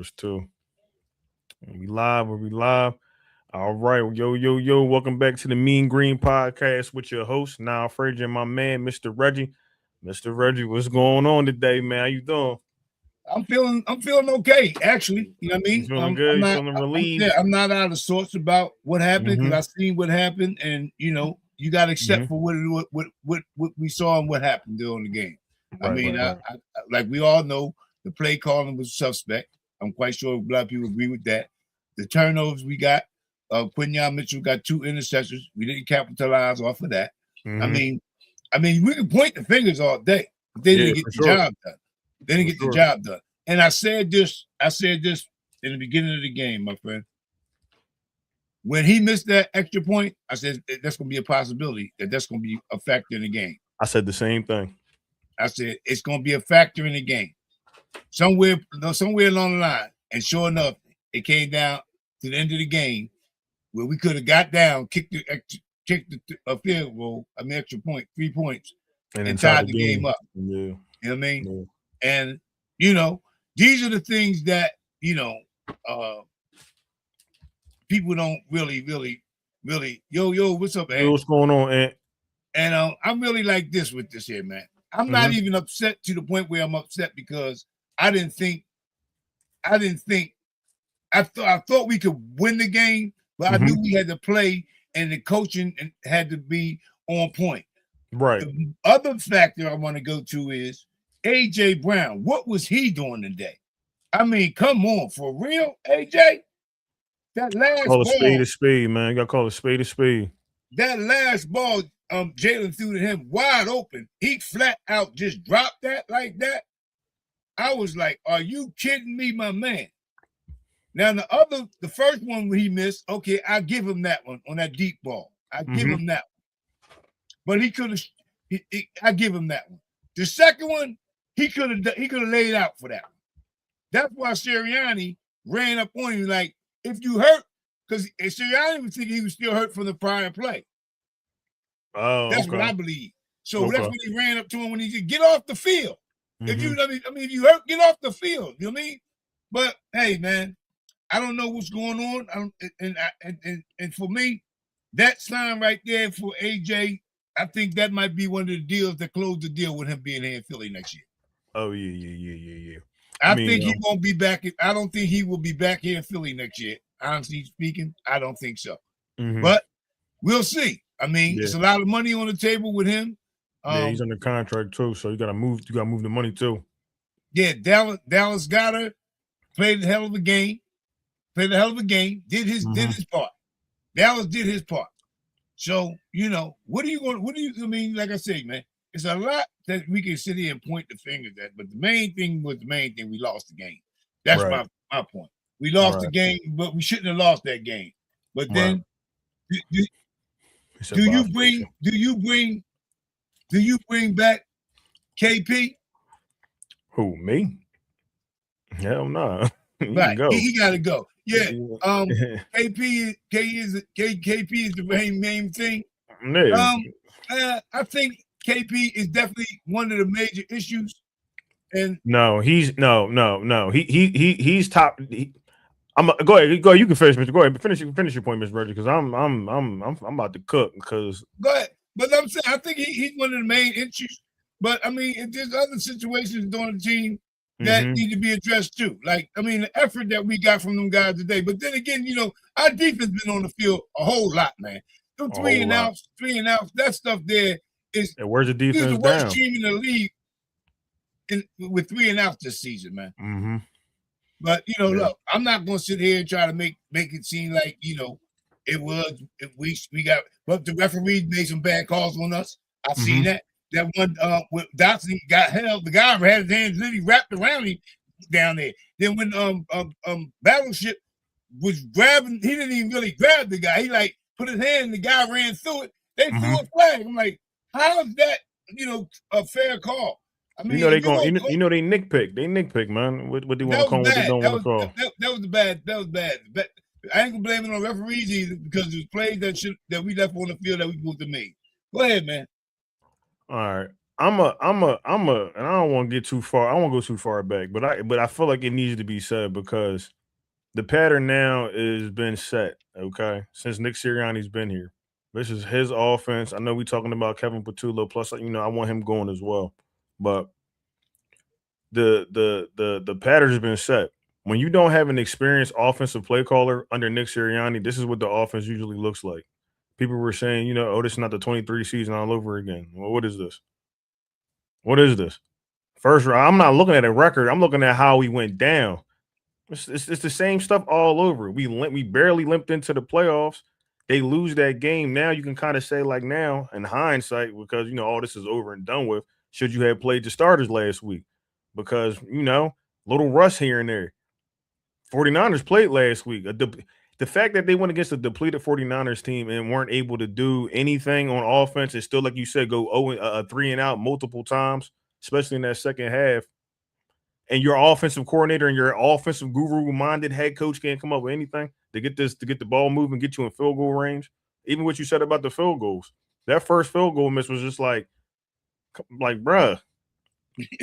yours too. We live. All right. Yo. Welcome back to the Mean Green Podcast with your host, now Frazier, and my man, Mr. Reggie. Mr. Reggie, what's going on today, man? How you doing? I'm feeling okay, actually. You know what I You mean? feeling good? You feeling relieved? I'm not out of sorts about what happened because Mm-hmm. I seen what happened, and you got to accept for what we saw and what happened during the game. Right. Like we all know, the play calling was suspect. I'm quite sure a lot of people agree with that. The turnovers we got, Quinyon Mitchell got 2 interceptions. We didn't capitalize off of that. I Mm-hmm. mean, we can point the fingers all day, but they didn't get the job done. They didn't get the job done. And I said this in the beginning of the game, my friend. When he missed that extra point, I said that's going to be a possibility that's going to be a factor in the game. I said the same thing. I said it's going to be a factor in the game. Somewhere along the line. And sure enough, it came down to the end of the game where we could have got down, kicked a field goal, extra point, 3 points, and tied the game up. Yeah. You know what I mean? Yeah. And, these are the things that, people don't really, what's up, man? What's going on, Ant? And I'm really like this with this here, man. I'm not even upset to the point where I'm upset because I thought we could win the game, but I knew we had to play and the coaching had to be on point. Right. The other factor I want to go to is AJ Brown. What was he doing today? I mean, come on, for real, AJ? That last call ball, a spade a spade, man. You gotta call a spade a spade. That last ball, Jalen threw to him wide open. He flat out just dropped that like that. I was like, "Are you kidding me, my man?" Now the first one he missed, okay, I give him that one on that deep ball. I give him that one, but he could have. I give him that one. The second one, he could have laid out for that one. That's why Sirianni ran up on him like, if you hurt, because Sirianni was thinking he was still hurt from the prior play. Oh, that's what I believe. So that's when he ran up to him when he said, "Get off the field." If you, if you hurt, get off the field. You know what I mean? But hey, man, I don't know what's going on. And for me, that sign right there for AJ, I think that might be one of the deals that closed the deal with him being here in Philly next year. Oh yeah. I think he won't be back. I don't think he will be back here in Philly next year. Honestly speaking, I don't think so. But we'll see. I mean, it's a lot of money on the table with him. He's under contract too, so you gotta move the money too. Yeah, Dallas Goedert played a hell of a game. Did his part. Dallas did his part. So, what are you I mean, like I say, man, it's a lot that we can sit here and point the fingers at, but the main thing, we lost the game. That's my point. We lost the game, but we shouldn't have lost that game. But then do you bring back KP? Who, me? Hell no. Right. He gotta go. Yeah. KP is the main thing. I think KP is definitely one of the major issues. And he's top. Go ahead. You can finish, Mr. Go ahead. Finish your point, Mr. Reggie, because I'm about to cook. Because go ahead. But I'm saying I think he's one of the main issues. But I mean, if there's other situations on the team that need to be addressed too. Like, I mean, the effort that we got from them guys today. But then again, our defense been on the field a whole lot, man. Them 3 and outs, that stuff there is. Where's the defense? We're the worst team in the league with 3 and outs this season, man. But look, I'm not going to sit here and try to make it seem like it was. If we got, but the referees made some bad calls on us. I've seen that. That one when Dotson got held, the guy had his hands literally wrapped around him down there. Then when Battleship was grabbing, he didn't even really grab the guy. He like put his hand and the guy ran through it. They threw a flag. I'm like, how is that a fair call? I mean, they nitpick. They nitpick, man. What they want to call? What they don't want to call? That was bad. That was bad. But I ain't gonna blame it on referees either because there's plays that we left on the field that we supposed to make. Go ahead, man. All right. and I don't want to get too far. I don't want to go too far back, but I feel like it needs to be said because the pattern now is been set. Okay, since Nick Sirianni's been here, this is his offense. I know we talking about Kevin Patullo. Plus, I want him going as well, but the pattern has been set. When you don't have an experienced offensive play caller under Nick Sirianni, this is what the offense usually looks like. People were saying, oh, this is not the 23 season all over again. Well, what is this? What is this? First round. I'm not looking at a record. I'm looking at how we went down. It's the same stuff all over. We barely limped into the playoffs. They lose that game. Now you can kind of say, like, now in hindsight, because all this is over and done with. Should you have played the starters last week? Because little rust here and there. 49ers played last week. The fact that they went against a depleted 49ers team and weren't able to do anything on offense and still, like you said, go 3 and out multiple times, especially in that second half. And your offensive coordinator and your offensive guru-minded head coach can't come up with anything to get the ball moving, get you in field goal range. Even what you said about the field goals, that first field goal miss was just like, bruh,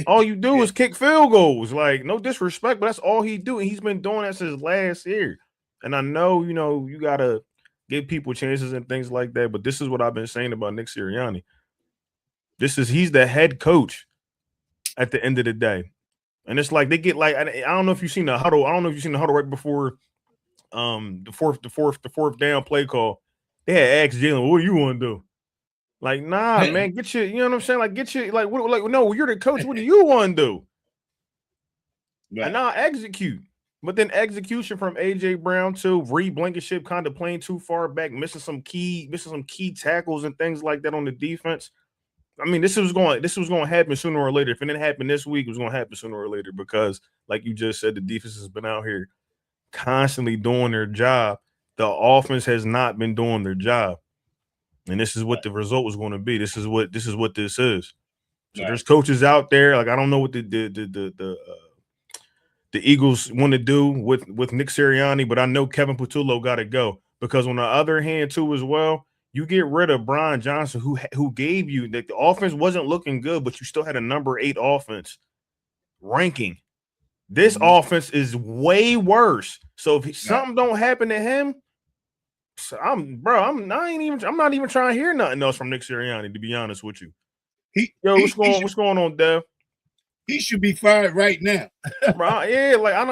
all you do is kick field goals. Like, no disrespect, but that's all he do. And he's been doing that since last year. And I know, you gotta give people chances and things like that. But this is what I've been saying about Nick Sirianni. He's the head coach at the end of the day. And it's like they get like, I don't know if you've seen the huddle. I don't know if you've seen the huddle right before the fourth down play call. They had asked Jalen, what do you want to do? Like, nah, man, get your, you know what I'm saying? Like, get your, like, what, like, no, you're the coach. What do you want to do? Right. And now execute. But then execution from AJ Brown to Reed Blankenship kind of playing too far back, missing some key tackles and things like that on the defense. I mean, this was going to happen sooner or later. If it didn't happen this week, it was going to happen sooner or later because, like you just said, the defense has been out here constantly doing their job. The offense has not been doing their job, and this is what the result was going to be. This is what this is. So there's coaches out there. Like, I don't know what the Eagles want to do with Nick Sirianni, but I know Kevin Patullo got to go because on the other hand too as well, you get rid of Brian Johnson who gave you that the offense wasn't looking good, but you still had a number 8 offense ranking. This offense is way worse. So if something don't happen to him, I'm not even trying to hear nothing else from Nick Sirianni, to be honest with you. What's going on, Dev? He should be fired right now. Right? Yeah, like I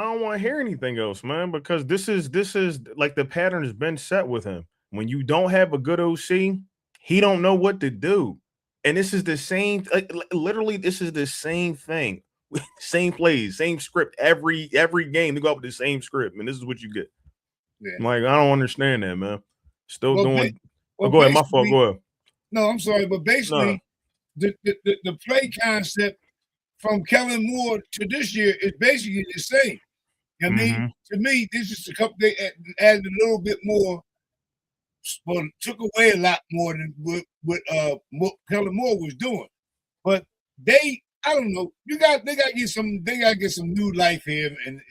don't want to hear anything else, man, because this is like the pattern has been set with him. When you don't have a good OC, he don't know what to do. And this is the same, literally, this is the same thing. Same plays, same script every game. They go up with the same script, and this is what you get. Yeah. Like, I don't understand that, man. Still doing. Go ahead, my fault. Go ahead. No, I'm sorry, but basically, the play concept from Kellen Moore to this year is basically the same. I mean, to me, this is a couple. They added a little bit more, but took away a lot more than what Kellen Moore was doing. But I don't know. They got to get some new life here in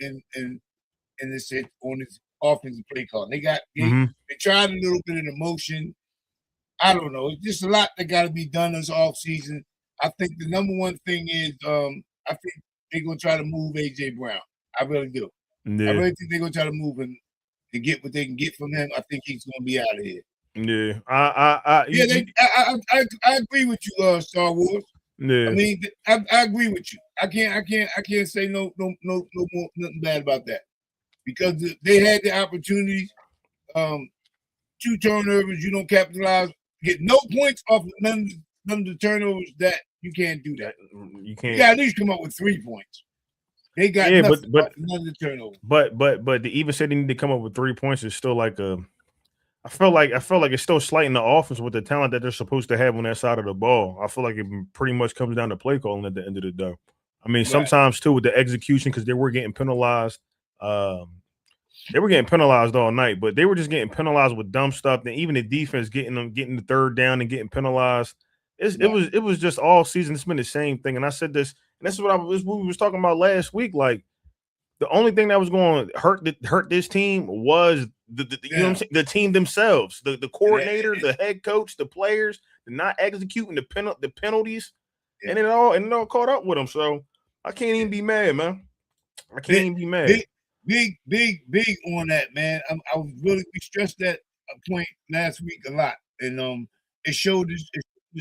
this on this offensive play call. They tried a little bit of emotion. I don't know. It's just a lot that got to be done this off season. I think the number one thing is I think they're gonna try to move AJ Brown. I really do. Yeah. I really think they're gonna try to move him and get what they can get from him. I think he's gonna be out of here. Yeah, I agree with you, Star Wars. Yeah, I mean, I agree with you. I can't say no more nothing bad about that because they had the opportunities. 2 turnovers, you don't capitalize. Get no points off of none of the turnovers. That you can't do that. You can't. You got at least come up with 3 points. They got nothing but none of the turnovers. But to even say they need to come up with 3 points is still like a. I feel like it's still slighting the offense with the talent that they're supposed to have on that side of the ball. I feel like it pretty much comes down to play calling at the end of the day. I mean, sometimes too with the execution because they were getting penalized. They were getting penalized all night, but they were just getting penalized with dumb stuff. And even the defense getting the third down and getting penalized. It was just all season. It's been the same thing. And I said this, and this is what we was talking about last week. Like the only thing that was going to hurt this team was you know what I'm saying? The team themselves, the coordinator, the head coach, the players, the not executing the penalties, and it all caught up with them. So I can't even be mad, man. I can't even be mad. Big on that, man. I was really stressed that point last week a lot, and it showed this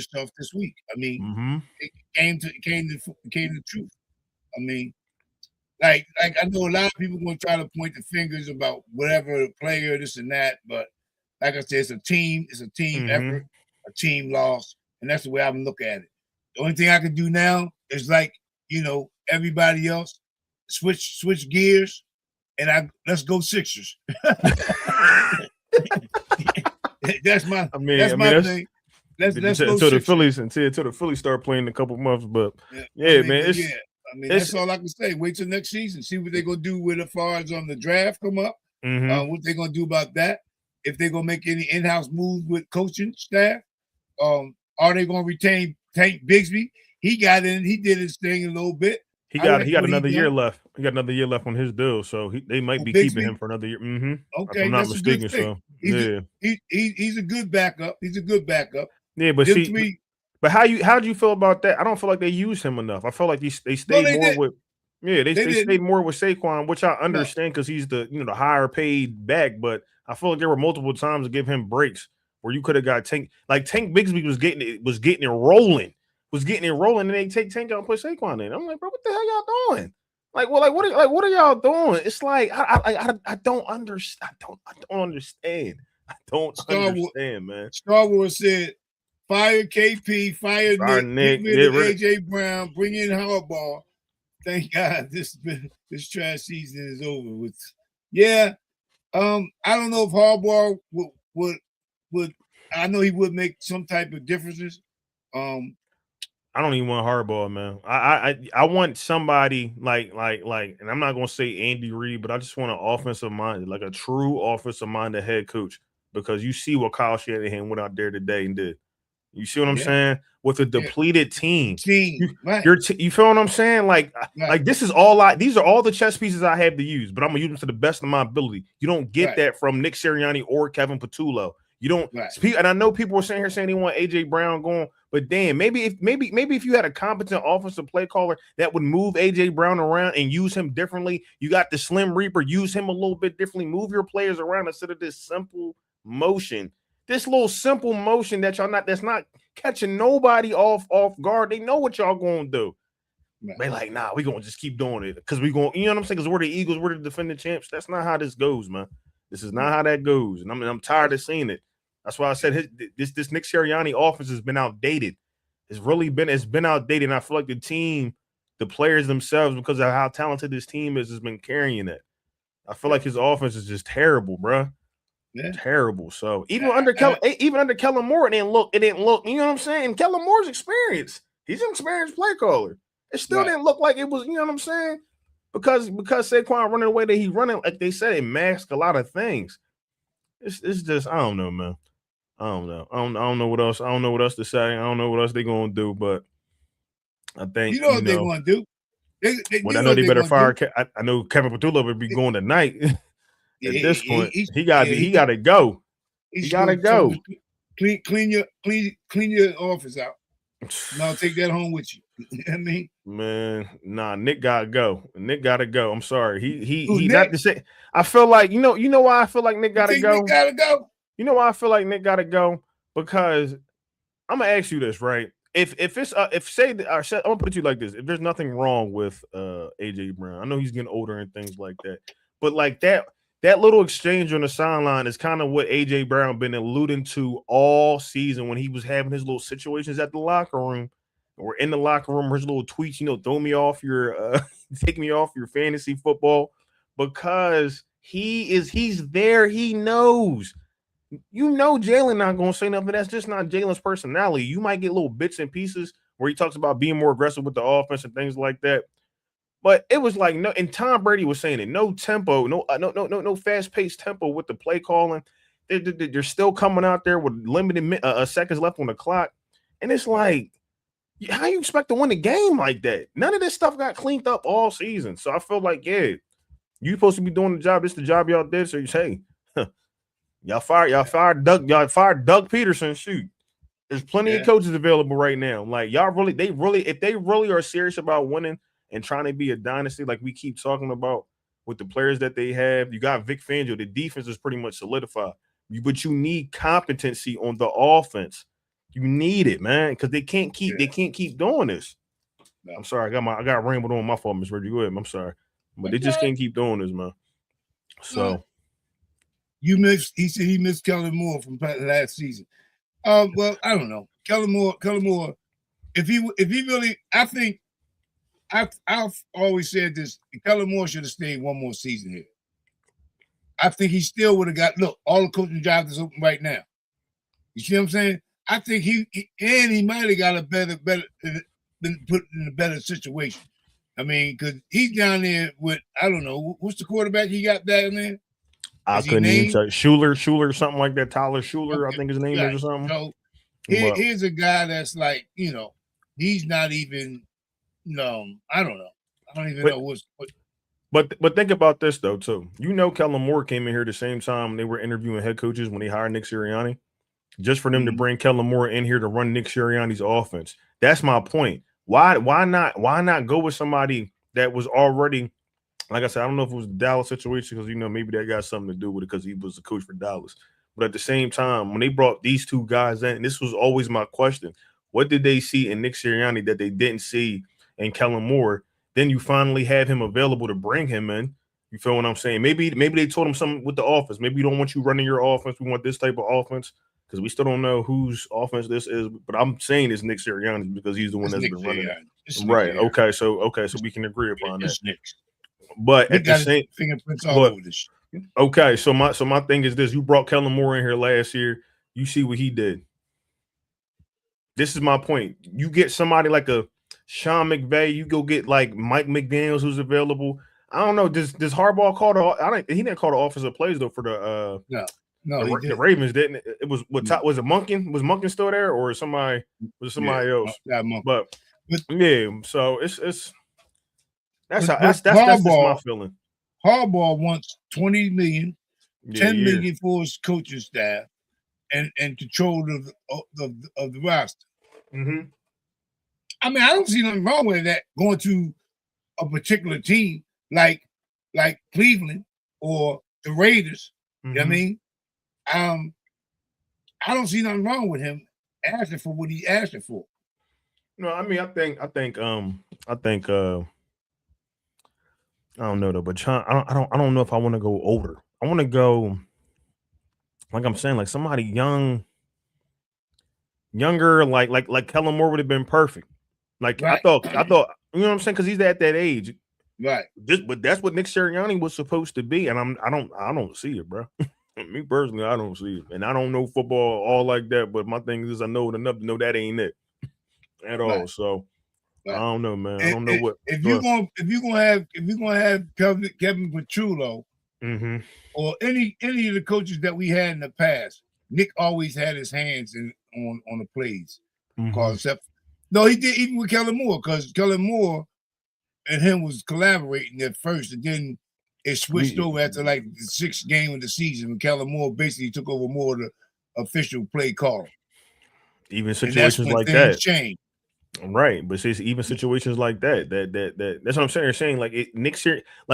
stuff this week. I mean, it came to the truth. I mean, like I know a lot of people going to try to point the fingers about whatever player, this and that, but like I said, it's a team effort, a team loss, and that's the way I'm looking at it. The only thing I can do now is like everybody else, switch gears, and let's go Sixers. That's my thing. Let's go until the Phillies start playing in a couple months, but man, that's all I can say. Wait till next season, see what they're gonna do with as far as the draft come up. What they're gonna do about that? If they're gonna make any in-house moves with coaching staff, are they gonna retain Tank Bigsby? He got in, he did his thing a little bit. He got another year left. He got another year left on his deal, so they might be keeping him for another year. Okay, if I'm not mistaken. So he's a good backup. He's a good backup. Yeah, but but how do you feel about that? I don't feel like they use him enough. I feel like they stayed more with they stayed more with Saquon, which I understand because he's the the higher paid back. But I feel like there were multiple times to give him breaks where you could have got Tank. Like Tank Bigsby was getting it rolling. And they take Tank out and put Saquon in. I'm like, bro, what the hell y'all doing? What are y'all doing? It's like I don't understand. I don't understand. I don't understand, man. Star Wars said, fire KP, fire Nick, get rid of AJ Brown, bring in Harbaugh. Thank God this trash season is over with. Yeah, I don't know if Harbaugh would. I know he would make some type of differences. I don't even want Harbaugh, man. I want somebody like, and I'm not gonna say Andy Reid, but I just want an offensive minded, like a true offensive minded head coach, because you see what Kyle Shanahan went out there today and did. You see what I'm saying? With a depleted team. You feel what I'm saying? Like this is these are all the chess pieces I have to use, but I'm gonna use them to the best of my ability. You don't get that from Nick Sirianni or Kevin Patullo. You don't speak, and I know people were saying they want AJ Brown going, but damn, maybe if you had a competent offensive play caller that would move AJ Brown around and use him differently, you got the Slim Reaper, use him a little bit differently, move your players around instead of this simple motion. This little simple motion that's not catching nobody off guard. They know what y'all gonna do. They like, nah, we gonna just keep doing it because we gonna, you know what I'm saying? Because we're the Eagles, we're the defending champs. That's not how this goes, man. This is not how that goes, and I'm tired of seeing it. That's why I said this Nick Sirianni offense has been outdated. It's been outdated, and I feel like the players themselves, because of how talented this team is, has been carrying it. I feel like his offense is just terrible, bro. Yeah. Terrible. So even under Kellen Moore, it didn't look. You know what I'm saying? Kellen Moore's experienced. He's an experienced play caller. It still didn't look like it was. You know what I'm saying? Because Saquon running the way that he's running, like they said, it masks a lot of things. It's just, I don't know, man. I don't know. I don't know what else. I don't know what else to say. I don't know what else they're gonna do, but I think what they're gonna do. I know they better fire. I know Kevin Patullo would be going tonight. At this point, he got to go. He got to go. Clean your office out. Now take that home with you. You know what I mean, man, nah, Nick got to go. Nick got to go. I'm sorry. He not to say. I feel like you know why I feel like Nick got to go. Nick gotta go. You know why I feel like Nick got to go? Because I'm gonna ask you this, right? I'm gonna put it to you like this: if there's nothing wrong with AJ Brown, I know he's getting older and things like that, but like that little exchange on the sideline is kind of what AJ Brown been alluding to all season when he was having his little situations at the locker room or in the locker room, his little tweets, throw me off your take me off your fantasy football, because he's there. He knows. Jalen not going to say nothing. That's just not Jalen's personality. You might get little bits and pieces where he talks about being more aggressive with the offense and things like that. But it was like no, and Tom Brady was saying it. No tempo, no fast-paced tempo with the play calling. They're still coming out there with limited seconds left on the clock, and it's like, how you expect to win a game like that? None of this stuff got cleaned up all season. So I feel like, you're supposed to be doing the job. It's the job y'all did. So you say, y'all fired Doug Peterson. Shoot. There's plenty of coaches available right now. Like if they really are serious about winning and trying to be a dynasty, like we keep talking about with the players that they have, you got Vic Fangio. The defense is pretty much solidified. But you need competency on the offense. You need it, man, because they can't keep doing this. No. I'm sorry, I got rambled on. My fault, Miss Reggie. Go ahead. I'm sorry, but they just can't keep doing this, man. So he said he missed Kellen Moore from last season. Well, I don't know. Kellen Moore, if he really, I think I've always said this, Kellen Moore should have stayed one more season here. I think he still would have got, look, all the coaching jobs is open right now. You see what I'm saying? I think he might have got a better been put in a better situation. I mean, because he's down there with, I don't know, what's the quarterback he got down there? I couldn't even say Schuler, something like that. Tyler Schuler, okay. I think his name is or something. So here's a guy that's like, he's not even, I don't know. I don't even know what. But think about this though too. Kellen Moore came in here the same time they were interviewing head coaches when they hired Nick Sirianni, just for them to bring Kellen Moore in here to run Nick Sirianni's offense. That's my point. Why not go with somebody that was already, like I said, I don't know if it was the Dallas situation because maybe that got something to do with it because he was the coach for Dallas. But at the same time, when they brought these two guys in, and this was always my question, what did they see in Nick Sirianni that they didn't see in Kellen Moore? Then you finally have him available to bring him in. You feel what I'm saying? Maybe they told him something with the offense. Maybe we don't want you running your offense. We want this type of offense because we still don't know whose offense this is. But I'm saying it's Nick Sirianni because he's the one that's been running it. Right. Okay. So we can agree upon that. But at the same fingerprints all over this. Okay. So my thing is this: you brought Kellen Moore in here last year. You see what he did. This is my point. You get somebody like a Sean McVay, you go get like Mike McDaniels who's available. I don't know. Does Harbaugh call he didn't call the offensive plays though for the the Ravens didn't. It was was it Monken? Was Monken still there or was somebody else? But yeah, so it's that's my feeling. Harbaugh wants $20 million, $10 million for his coaching staff, and control of the roster. Mm-hmm. I mean, I don't see nothing wrong with that going to a particular team like Cleveland or the Raiders. Mm-hmm. You know what I mean? I don't see nothing wrong with him asking for what he asking for. No, I mean, I think I don't know though, but I don't know if I want to go older. I want to go, like I'm saying, like somebody younger, like Kellen Moore would have been perfect. Like right. I thought, you know what I'm saying? Because he's at that age, right? But that's what Nick Sirianni was supposed to be, and I don't see it, bro. Me personally, I don't see it, and I don't know football all like that. But my thing is, I know it enough to know that ain't it at all. So I don't know, man. I don't know what if you're gonna have Kevin Petrulo or any of the coaches that we had in the past. Nick always had his hands on the plays, except. No, he did even with Kellen Moore because Kellen Moore and him was collaborating at first, and then it switched over after like the 6th game of the season when Kellen Moore basically took over more of the official play call. Even situations like that changed. Right, but see, even situations like that that's what I'm saying. You're saying like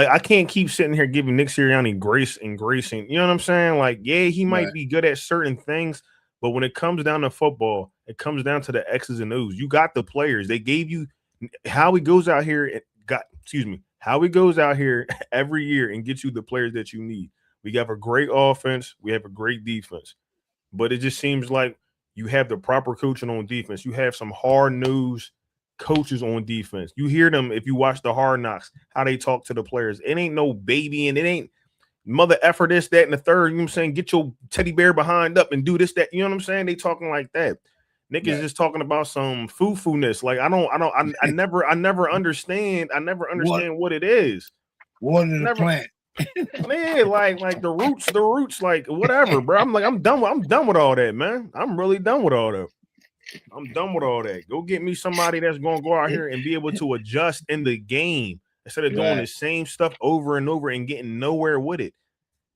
I can't keep sitting here giving Nick Sirianni grace, and you know what I'm saying? Like, yeah, he might be good at certain things. But when it comes down to football, it comes down to the X's and O's. You got the players. They gave you how he goes out here every year and gets you the players that you need. We have a great offense. We have a great defense. But it just seems like you have the proper coaching on defense. You have some hard-nosed coaches on defense. You hear them if you watch the Hard Knocks, how they talk to the players. It ain't no baby and it ain't mother effer this, that, and the third. You know what I'm saying? Get your teddy bear behind up and do this, that. You know what I'm saying? They talking like that. Nick is just talking about some foo-foo-ness. Like I never understand. I never understand what it is. What is the plant? Man, like the roots, like whatever, bro. I'm done with all that, man. I'm really done with all that. I'm done with all that. Go get me somebody that's gonna go out here and be able to adjust in the game instead of doing the same stuff over and over and getting nowhere with it.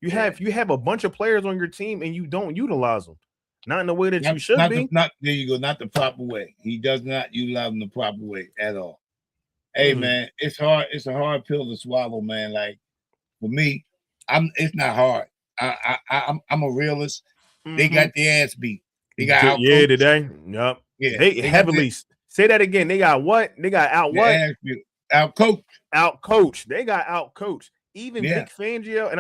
You have a bunch of players on your team and you don't utilize them. Not in the way that you should be. There you go. Not the proper way. He does not utilize them the proper way at all. Hey, man, it's hard. It's a hard pill to swallow, man. Like for me, it's not hard. I'm a realist. They got their ass beat. They got out. Yeah, today. Yep. Yeah, they heavily say that again. They got what? They got out what? Out coach. Out coach. They got out coach. Even Vic Fangio, and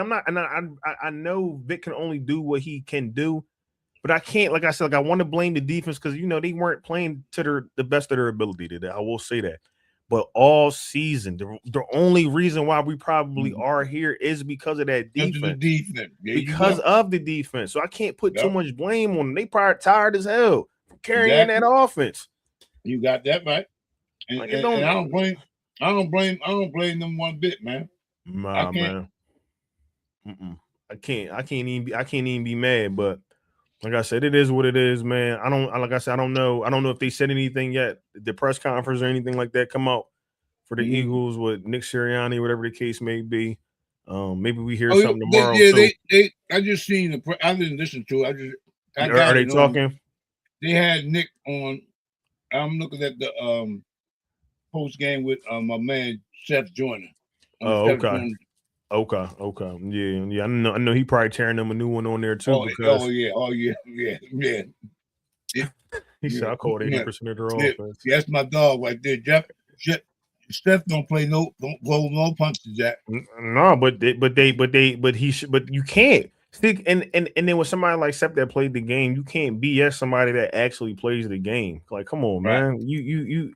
I know Vic can only do what he can do, but I can't. Like I said, I want to blame the defense because they weren't playing to the best of their ability today. I will say that. But all season, the only reason why we probably are here is because of that defense. Because of the defense. So I can't put too much blame on them. They probably tired as hell from carrying that offense. You got that right. And I don't blame them one bit, man. Nah, man. I can't even be mad, but like I said, it is what it is, man. I don't know if they said anything yet. The press conference or anything like that come out for the Eagles with Nick Sirianni, whatever the case may be. Maybe we hear something tomorrow. I just seen I didn't listen to it. Are they talking? They had Nick on. I'm looking at the post game with my man Seth Joyner. Oh, okay. Okay. Yeah. I know he probably tearing them a new one on there too. Oh yeah. He said I called 80% of their offense. Yeah, that's my dog right there, Jeff. Steph don't go no punches, Jack. No, but you can't. See, and then with somebody like Steph that played the game, you can't BS somebody that actually plays the game. Like, come on, man. You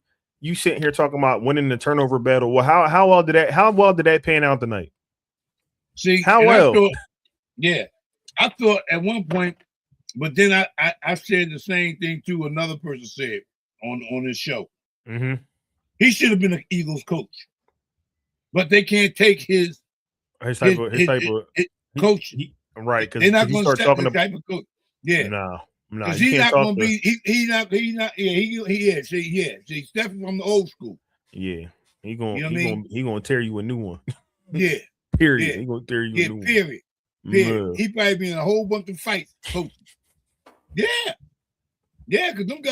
sitting here talking about winning the turnover battle. Well, how well did that pan out tonight? See, how well? I thought at one point, but then I said the same thing too. Another person said on this show. Mm-hmm. He should have been an Eagles coach, but they can't take his type of coach. Right, because they're not going to start talking type of coach. Yeah, no, because he's not going to be. He's not. See, Steph from the old school. Yeah, he gonna tear you a new one. Yeah. Period. Yeah. He gonna tear you a new one. Period. He probably been in a whole bunch of fights coaching. Yeah, because and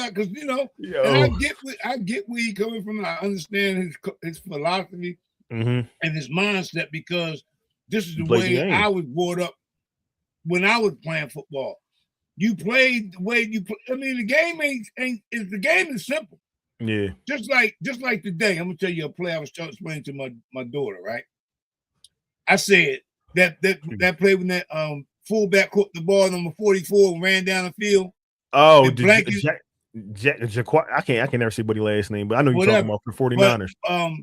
I get where he coming from. I understand his philosophy and his mindset because this is the way I was brought up when I was playing football. You played the way you play. I mean, the game the game is simple. Yeah. Just like today, I'm gonna tell you a play I was explaining to my daughter. Right. I said that play when that fullback caught the ball number 44 and ran down the field. Oh, I can never see buddy last name, but I know you're talking about the 49ers. But,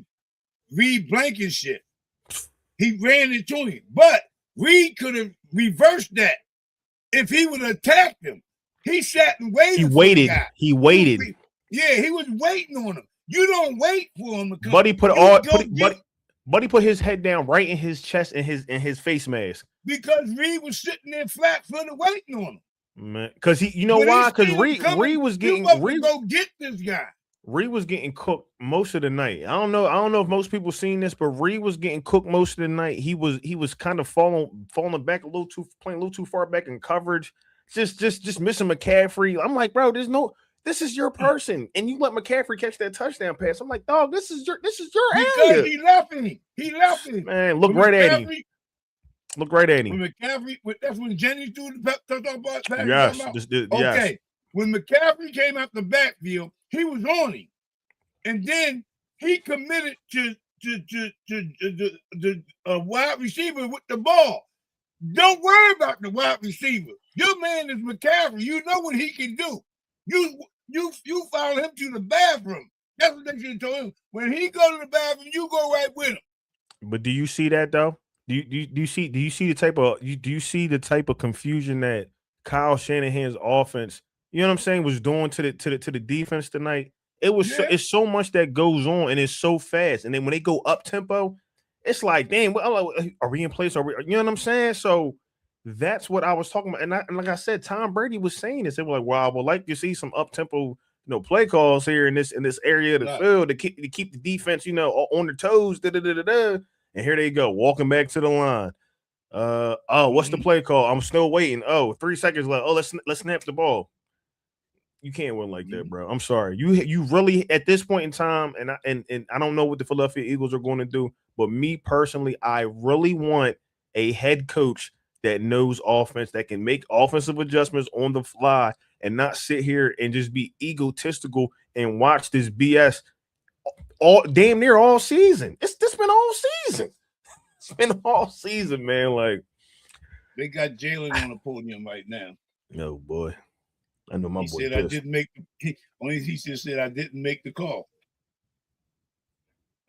Reed Blankenship, he ran into him, but Reed could have reversed that if he would have attacked him. He sat and waited. He waited. Yeah, he was waiting on him. You don't wait for him to come. Buddy put his head down right in his chest and his face mask because Reed was sitting there flat-footed waiting on him. Man, because why? Because Reed was getting go get this guy. Reed was getting cooked most of the night. I don't know if most people seen this, but Reed was getting cooked most of the night. He was kind of falling back playing a little too far back in coverage. Just missing McCaffrey. I'm like, bro, this is your person, and you let McCaffrey catch that touchdown pass. I'm like, dog, this is your area. He left him. Man, look right at him. Look right at him. When McCaffrey, that's when Jennings threw the touchdown pass. Yes. Okay. Yes. When McCaffrey came out the backfield, he was on him, and then he committed to the wide receiver with the ball. Don't worry about the wide receiver. Your man is McCaffrey. You know what he can do. You follow him to the bathroom. That's what they should have told him. When he go to the bathroom, you go right with him. But do you see that though? Do you see the type of confusion that Kyle Shanahan's offense, you know what I'm saying, was doing to the defense tonight? It's so much that goes on and it's so fast. And then when they go up tempo, it's like, damn, are we in place? You know what I'm saying? So that's what I was talking about. And like I said, Tom Brady was saying this. They were like, well, I would like to see some up tempo, play calls here in this area of the field to keep the defense, on their toes. And here they go, walking back to the line. What's the play call? I'm still waiting. 3 seconds left. Let's snap the ball. You can't win like that, bro. I'm sorry. You really at this point in time, and I don't know what the Philadelphia Eagles are going to do, but me personally, I really want a head coach that knows offense, that can make offensive adjustments on the fly, and not sit here and just be egotistical and watch this BS all damn near all season. It's been all season. It's been all season, man. Like they got Jalen on the podium right now. No boy. I know my he boy said pissed. I didn't make he just said I didn't make the call.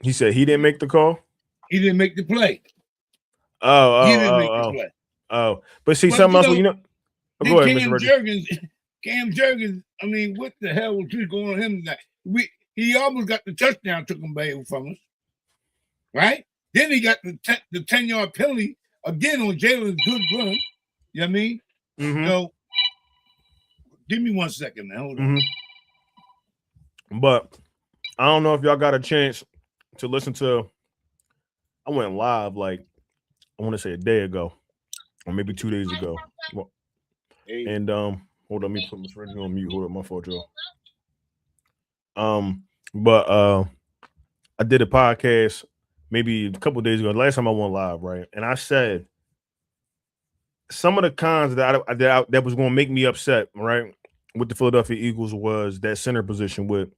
He said he didn't make the call? He didn't make the play. He didn't make the play. But see, something else, go ahead, Mr. Reggie. Cam Jurgens, I mean, what the hell was going on him tonight? He almost got the touchdown, took him away from us, right? Then he got the 10-yard penalty again on Jalen's good run. You know what I mean? Mm-hmm. So, give me 1 second, man. Hold on. Mm-hmm. But I don't know if y'all got a chance to listen to. I went live like I want to say a day ago, or maybe 2 days ago. And hold on, let me put Miss Reggie on mute. Hold up, my fault, y'all. But I did a podcast maybe a couple days ago. Last time I went live, right? And I said some of the cons that was going to make me upset, right, with the Philadelphia Eagles was that center position with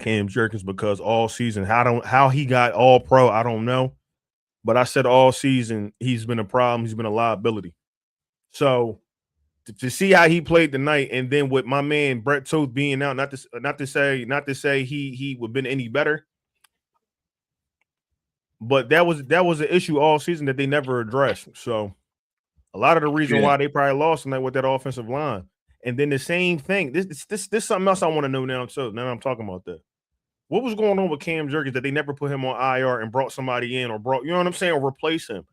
Cam Jurgens, because all season, how he got all pro, I don't know. But I said all season he's been a problem. He's been a liability. So to see how he played tonight, and then with my man Brett Toth being out, not to say he would have been any better, but that was an issue all season that they never addressed. So a lot of the reason why they probably lost tonight with that offensive line. And then the same thing. This something else I want to know now. So now I'm talking about that. What was going on with Cam Jurgens that they never put him on IR and brought somebody in, or brought, you know what I'm saying, or replace him?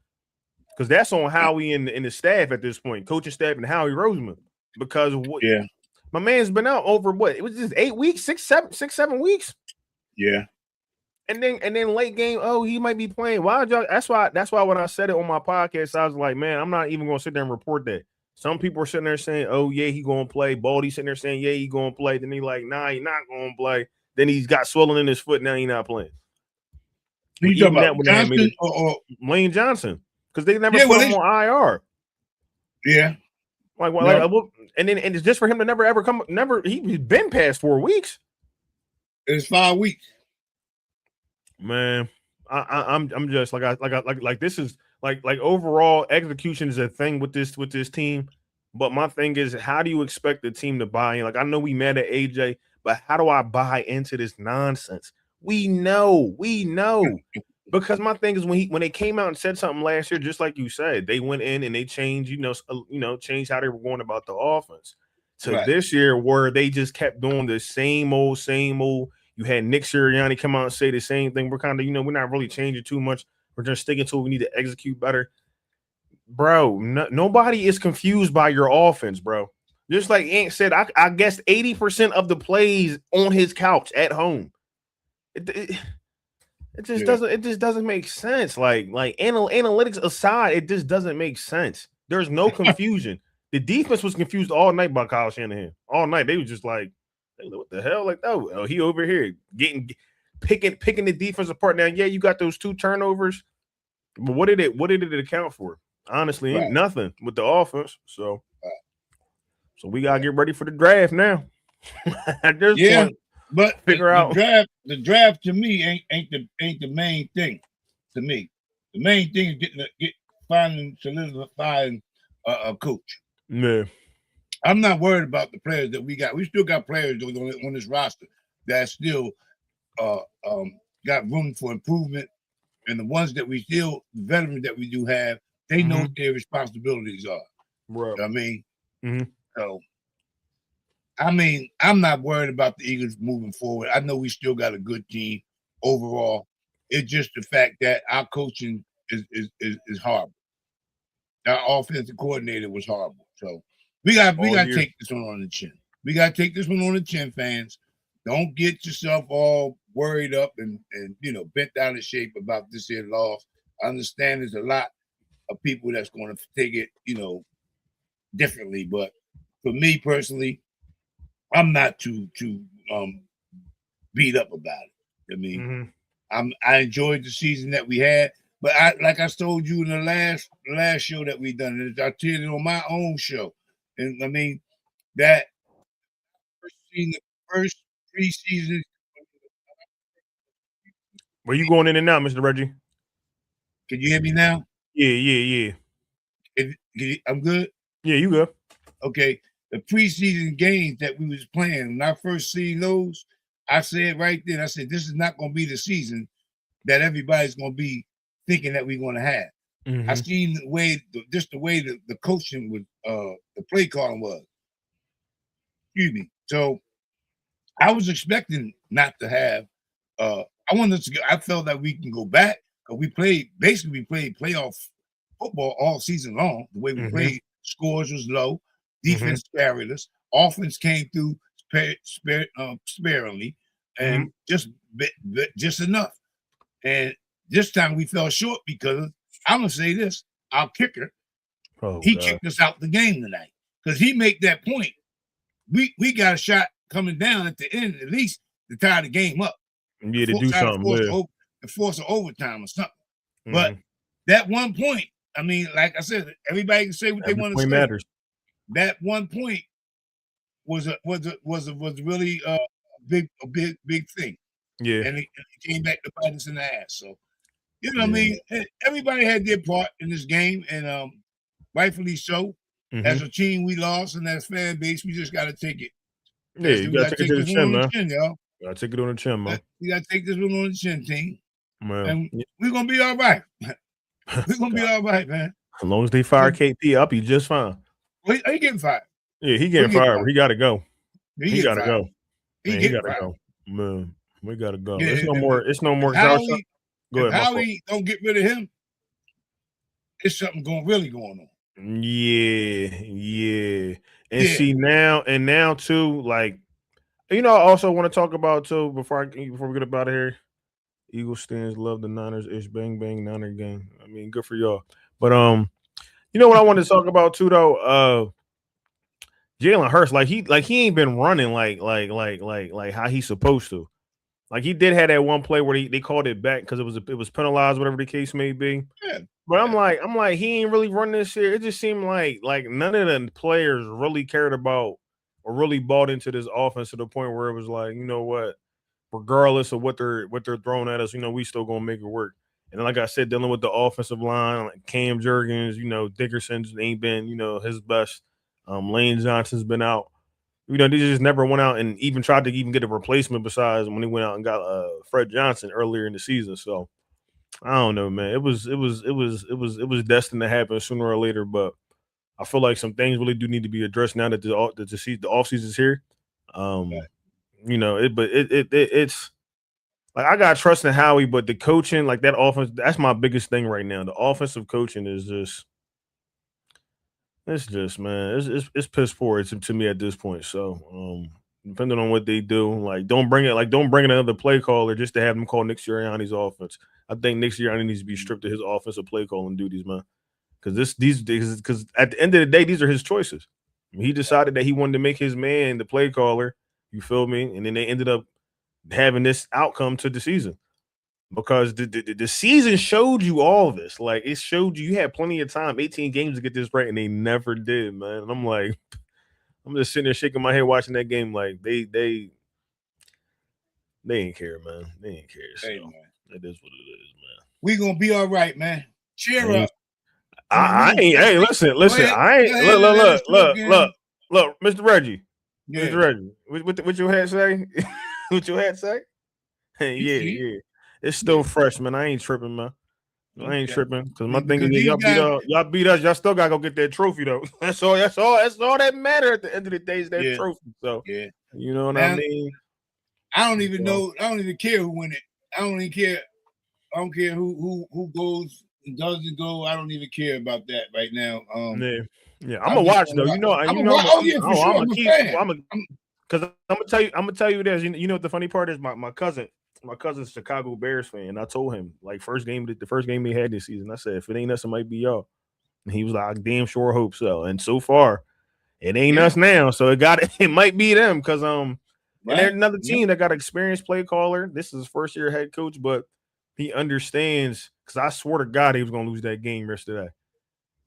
Because that's on Howie and the staff at this point, coaching staff and Howie Roseman. Because my man's been out over what? It was just 8 weeks, 7 weeks. Yeah. And then late game, he might be playing. Why y'all? That's why when I said it on my podcast, I was like, man, I'm not even gonna sit there and report that. Some people are sitting there saying, oh yeah, he gonna play. Baldy sitting there saying, yeah, he gonna play. Then he like, nah, he not gonna play. Then he's got swelling in his foot. Now he not playing. You talking about Johnson or Lane Johnson? Because they never put him on IR. Yeah. And it's just for him to never ever come. He's been past 4 weeks. It's 5 weeks. Man, I'm just like this is like overall execution is a thing with this team. But my thing is, how do you expect the team to buy in? Like, I know we mad at AJ, but how do I buy into this nonsense? We know. Because my thing is, when they came out and said something last year, just like you said, they went in and they changed, changed how they were going about the offense. To this year, where they just kept doing the same old. You had Nick Sirianni come out and say the same thing. We're kind of, we're not really changing too much. We're just sticking to it. We need to execute better. Bro, nobody is confused by your offense, bro. Just like Ant said, I guess 80% of the plays on his couch at home. It just doesn't make sense. Like analytics aside, it just doesn't make sense. There's no confusion. The defense was confused all night by Kyle Shanahan. All night they were just like, hey, what the hell? Like, oh, he over here picking the defense apart. Now, yeah, you got those 2 turnovers, but what did it account for? Honestly, ain't nothing with the offense. So we gotta get ready for the draft now. At this point. But the draft to me ain't the main thing. To me, the main thing is solidifying a coach. Yeah, I'm not worried about the players that we got. We still got players on this roster that still got room for improvement, and the ones that we still, the veterans that we do have, they know what their responsibilities are. Right. You know what I mean? So. I mean, I'm not worried about the Eagles moving forward. I know we still got a good team overall. It's just the fact that our coaching is horrible. Our offensive coordinator was horrible. So we got to take this one on the chin. We got to take this one on the chin, fans. Don't get yourself all worried up and bent out of shape about this here loss. I understand there's a lot of people that's going to take it, differently. But for me personally, I'm not too beat up about it. I mean, I enjoyed the season that we had, but like I told you in the last show that we done, I did it on my own show, and I mean that the first preseason. Where you going in and out, Mr. Reggie? Can you hear me now? Yeah. I'm good. Yeah, you good. Okay. The preseason games that we was playing, when I first seen those, I said right then, I said, this is not going to be the season that everybody's going to be thinking that we're going to have. I seen the way, the way the coaching was, the play calling was. Excuse me. So I was expecting not to have. I felt that we can go back because we played playoff football all season long. The way we played, scores was low, defense carried us, offense came through sparingly, and just enough. And this time we fell short because I'm gonna say this: our kicker, he kicked us out the game tonight because he made that point. We got a shot coming down at the end, at least to tie the game up. Yeah, to do something. Force an overtime or something. But that one point, I mean, like I said, everybody can say what they want to say. Matters. That one point was really a big thing. Yeah, and it came back to bite us in the ass. So I mean, everybody had their part in this game, and rightfully so. As a team, we lost, and as fan base, we just got to take it. Yeah, you got to take it to the chin, man. Y'all. Got to take it on the chin, man. We got to take this one on the chin, team. Man. And we're gonna be all right. We're gonna be all right, man. As long as they fire KP up, he's just fine. Well, he getting fired. Yeah, he getting fired. He got to go. He got to go. He got to go. Man, we got to go. Yeah, it's no more. It's no more. Go ahead. Howie don't get rid of him. It's something really going on. Yeah. And see now too, like, I also want to talk about too before we get up out of here. Eagle stands love the Niners. Ish bang bang Niner gang. I mean, good for y'all. But you know what I wanted to talk about too though. Jalen Hurts, like he ain't been running like how he's supposed to. Like he did have that one play where they called it back because it was penalized, whatever the case may be. Yeah. But I'm like he ain't really running this year. It just seemed like none of the players really cared about or really bought into this offense to the point where it was like, you know what, regardless of what they're throwing at us, we still gonna make it work. And then, like I said, dealing with the offensive line, like Cam Jurgens, Dickerson's ain't been, his best. Lane Johnson's been out. They just never went out and even tried to even get a replacement besides when he went out and got Fred Johnson earlier in the season. So I don't know, man. It was destined to happen sooner or later, but I feel like some things really do need to be addressed now that the offseason is here. It's like I got trust in Howie, but the coaching, like that offense, that's my biggest thing right now. The offensive coaching is just. It's just, man, it's piss poor to me at this point. So, depending on what they do, like don't bring another play caller just to have them call Nick Sirianni's offense. I think Nick Sirianni needs to be stripped of his offensive play calling duties, man. Because because at the end of the day, these are his choices. He decided that he wanted to make his man the play caller. You feel me? And then they ended up having this outcome to the season. Because the season showed you all this. Like, it showed you had plenty of time, 18 games to get this right, and they never did, man. And I'm like, I'm just sitting there shaking my head watching that game. Like, they ain't care, man. They ain't care. So, man. It is what it is, man. We gonna be all right, man. Cheer up. I ain't. Hey, listen. I ain't. Look, Mr. Reggie. Yeah. Mr. Reggie, what your head say? What your head say? Hey, yeah. It's still fresh, man. I ain't tripping, man. I ain't tripping because my thing is y'all beat us. Y'all still gotta go get that trophy though. That's all that matter at the end of the day is that trophy. So you know what I mean. I don't even know. I don't even care who win it. I don't even care. I don't care who goes and doesn't go. I don't even care about that right now. Yeah. I'm gonna watch though. Because I'm gonna tell you this. You know what the funny part is? My cousin's a Chicago Bears fan. I told him like the first game they had this season. I said if it ain't us, it might be y'all. And he was like, I damn sure hope so. And so far, it ain't us now. So it might be them because and there's another team that got an experienced play caller. This is his first year head coach, but he understands because I swear to God he was gonna lose that game yesterday.